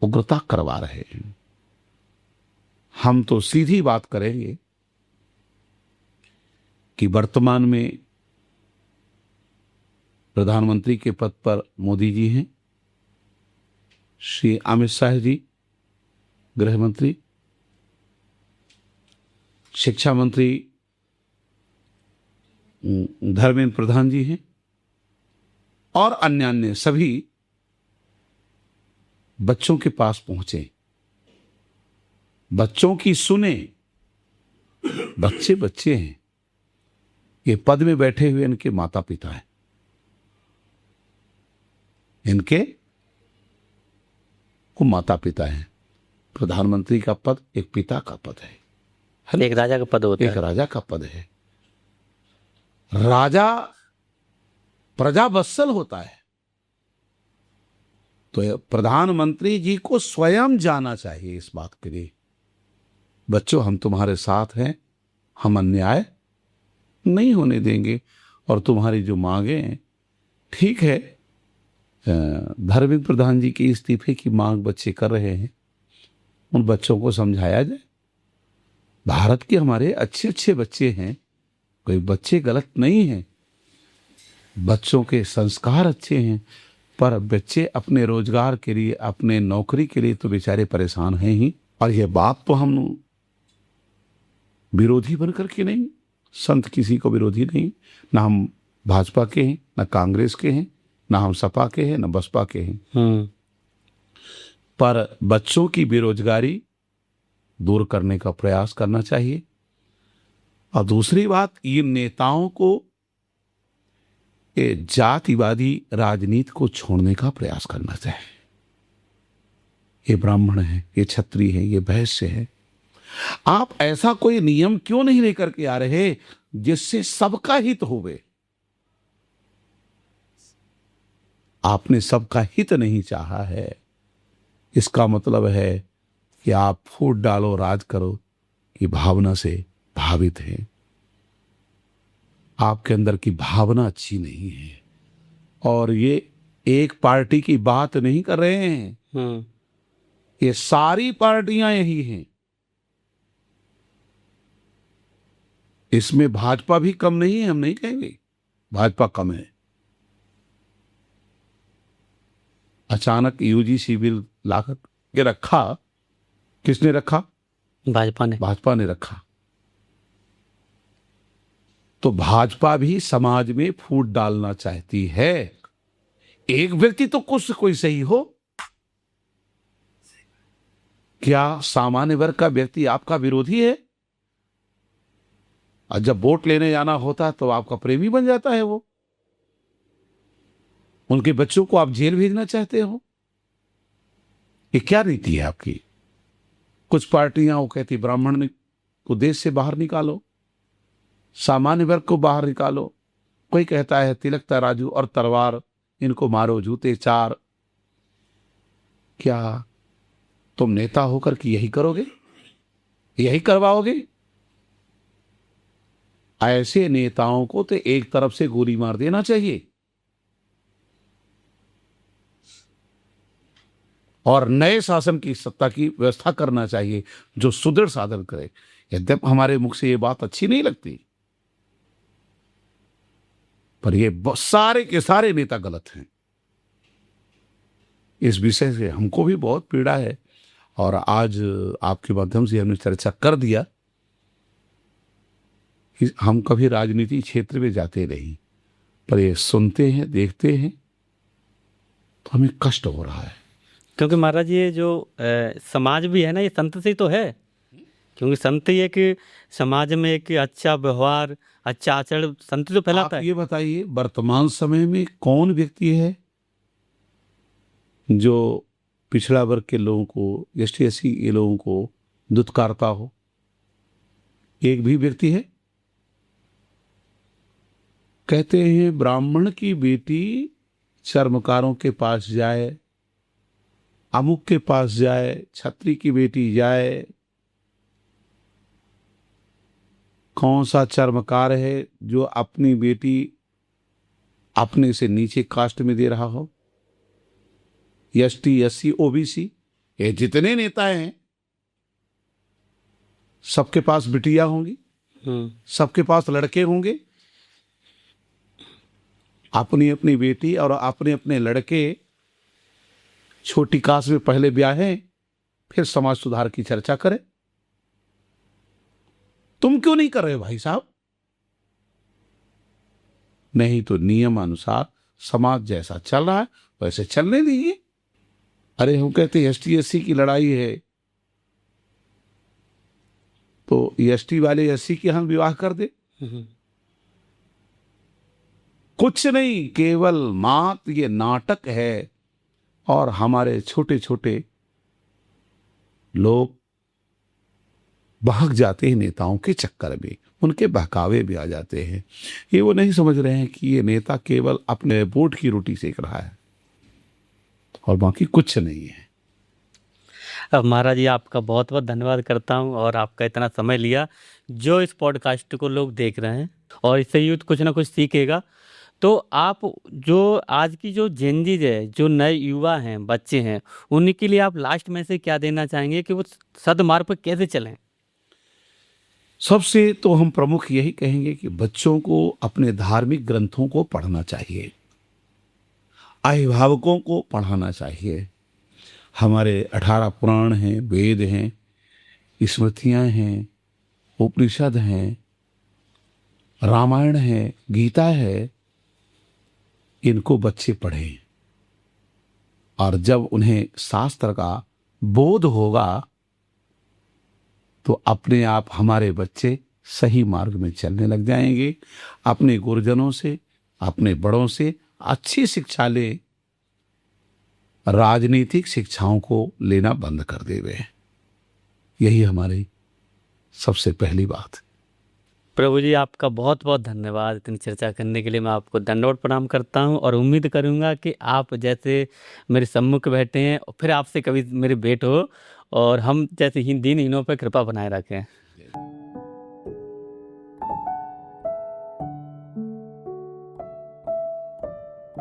Speaker 1: उग्रता करवा रहे हैं। हम तो सीधी बात करेंगे कि वर्तमान में प्रधानमंत्री के पद पर मोदी जी हैं, श्री अमित शाह जी गृह मंत्री, शिक्षा मंत्री धर्मेंद्र प्रधान जी हैं, और अन्य सभी बच्चों के पास पहुंचे, बच्चों की सुने। बच्चे बच्चे हैं, ये पद में बैठे हुए इनके माता पिता हैं, इनके वो माता पिता हैं। प्रधानमंत्री का पद एक पिता का पद है,
Speaker 2: एक राजा का पद होता है।
Speaker 1: एक राजा का पद है। राजा प्रजा वत्सल होता है। तो प्रधानमंत्री जी को स्वयं जाना चाहिए इस बात के लिए, बच्चों हम तुम्हारे साथ हैं, हम अन्याय नहीं होने देंगे, और तुम्हारी जो मांगे हैं ठीक है। धर्मेंद्र प्रधान जी के इस्तीफे की मांग बच्चे कर रहे हैं, उन बच्चों को समझाया जाए। भारत के हमारे अच्छे अच्छे बच्चे हैं, कोई बच्चे गलत नहीं हैं, बच्चों के संस्कार अच्छे हैं, पर बच्चे अपने रोजगार के लिए, अपने नौकरी के लिए तो बेचारे परेशान हैं ही। और ये बात तो हम विरोधी बनकर के नहीं, संत किसी को विरोधी नहीं, ना हम भाजपा के हैं, ना कांग्रेस के हैं, ना हम सपा के हैं, ना बसपा के हैं। पर बच्चों की बेरोजगारी दूर करने का प्रयास करना चाहिए। और दूसरी बात, ये नेताओं को ये जातिवादी राजनीति को छोड़ने का प्रयास करना चाहिए। ये ब्राह्मण है, ये क्षत्रिय है, ये वैश्य है, आप ऐसा कोई नियम क्यों नहीं लेकर के आ रहे जिससे सबका हित होवे? आपने सबका हित नहीं चाहा है, इसका मतलब है कि आप फूट डालो राज करो की भावना से भावित हैं। आपके अंदर की भावना अच्छी नहीं है। और ये एक पार्टी की बात नहीं कर रहे हैं, ये सारी पार्टियां यही हैं। इसमें भाजपा भी कम नहीं है, हम नहीं कहेंगे भाजपा कम है। अचानक यूजीसी बिल लाकर के रखा, किसने रखा? भाजपा ने रखा। तो भाजपा भी समाज में फूट डालना चाहती है। एक व्यक्ति तो कुछ कोई सही हो, क्या सामान्य वर्ग का व्यक्ति आपका विरोधी है? और जब वोट लेने जाना होता है तो आपका प्रेमी बन जाता है वो। उनके बच्चों को आप जेल भेजना चाहते हो। ये क्या नीति है आपकी? कुछ पार्टियां वो कहती ब्राह्मण को देश से बाहर निकालो, सामान्य वर्ग को बाहर निकालो। कोई कहता है तिलक तराजू और तलवार, इनको मारो जूते चार। क्या तुम नेता होकर कि यही करोगे, यही करवाओगे? ऐसे नेताओं को तो एक तरफ से गोली मार देना चाहिए और नए शासन की सत्ता की व्यवस्था करना चाहिए जो सुदृढ़ साधन करे। यद्यपि हमारे मुख से ये बात अच्छी नहीं लगती, पर ये सारे के सारे नेता गलत हैं। इस विषय से हमको भी बहुत पीड़ा है और आज आपके माध्यम से हमने चर्चा कर दिया कि हम कभी राजनीति क्षेत्र में जाते नहीं, पर ये सुनते हैं, देखते हैं तो हमें कष्ट हो रहा है।
Speaker 2: क्योंकि महाराज ये जो समाज भी है ना, ये संत से ही तो है। क्योंकि संत ही एक समाज में एक अच्छा व्यवहार, अच्छा आचरण संत तो फैलाता
Speaker 1: आप
Speaker 2: है।
Speaker 1: ये बताइए, वर्तमान समय में कौन व्यक्ति है जो पिछड़ा वर्ग के लोगों को, एसटी एससी के लोगों को दुत्कारता हो? एक भी व्यक्ति है? कहते हैं ब्राह्मण की बेटी चर्मकारों के पास जाए, अमुक के पास जाए, छत्री की बेटी जाए। कौन सा चर्मकार है जो अपनी बेटी अपने से नीचे कास्ट में दे रहा हो? एसटी एससी ओबीसी, ये जितने नेता हैं सबके पास बिटिया होंगी, सबके पास लड़के होंगे। अपनी अपनी बेटी और अपने अपने लड़के छोटी कास्ट में पहले ब्याहें, फिर समाज सुधार की चर्चा करें। तुम क्यों नहीं कर रहे भाई साहब? नहीं तो नियम अनुसार समाज जैसा चल रहा है वैसे चलने दीजिए। अरे हम कहते हैं एसटी एससी की लड़ाई है तो एसटी वाले एससी के हम विवाह कर दे। कुछ नहीं, केवल मात्र ये नाटक है और हमारे छोटे छोटे लोग बहक जाते हैं नेताओं के चक्कर में, उनके बहकावे भी आ जाते हैं। ये वो नहीं समझ रहे हैं कि ये नेता केवल अपने वोट की रोटी सेक रहा है और बाकी कुछ नहीं है।
Speaker 2: अब महाराज जी आपका बहुत बहुत धन्यवाद करता हूँ और आपका इतना समय लिया। जो इस पॉडकास्ट को लोग देख रहे हैं और इससे यूथ कुछ ना कुछ सीखेगा, तो आप जो आज की जो जेनजी है, जो नए युवा हैं, बच्चे हैं, उन्हीं के लिए आप लास्ट में से क्या देना चाहेंगे कि वो सदमार्ग पर कैसे चलें?
Speaker 1: सबसे तो हम प्रमुख यही कहेंगे कि बच्चों को अपने धार्मिक ग्रंथों को पढ़ना चाहिए, अभिभावकों को पढ़ाना चाहिए। हमारे 18 पुराण हैं, वेद हैं, स्मृतियाँ हैं, उपनिषद हैं, रामायण है, गीता है, इनको बच्चे पढ़ें और जब उन्हें शास्त्र का बोध होगा तो अपने आप हमारे बच्चे सही मार्ग में चलने लग जाएंगे। अपने गुरुजनों से, अपने बड़ों से अच्छी शिक्षा ले, राजनीतिक शिक्षाओं को लेना बंद कर देवे। यही हमारी सबसे पहली बात।
Speaker 2: प्रभु जी आपका बहुत बहुत धन्यवाद इतनी चर्चा करने के लिए। मैं आपको दंडवत प्रणाम करता हूं और उम्मीद करूंगा कि आप जैसे मेरे सम्मुख बैठे हैं और फिर आपसे कभी मेरी भेंट हो और हम जैसे दीनहीनों पर कृपा बनाए रखें।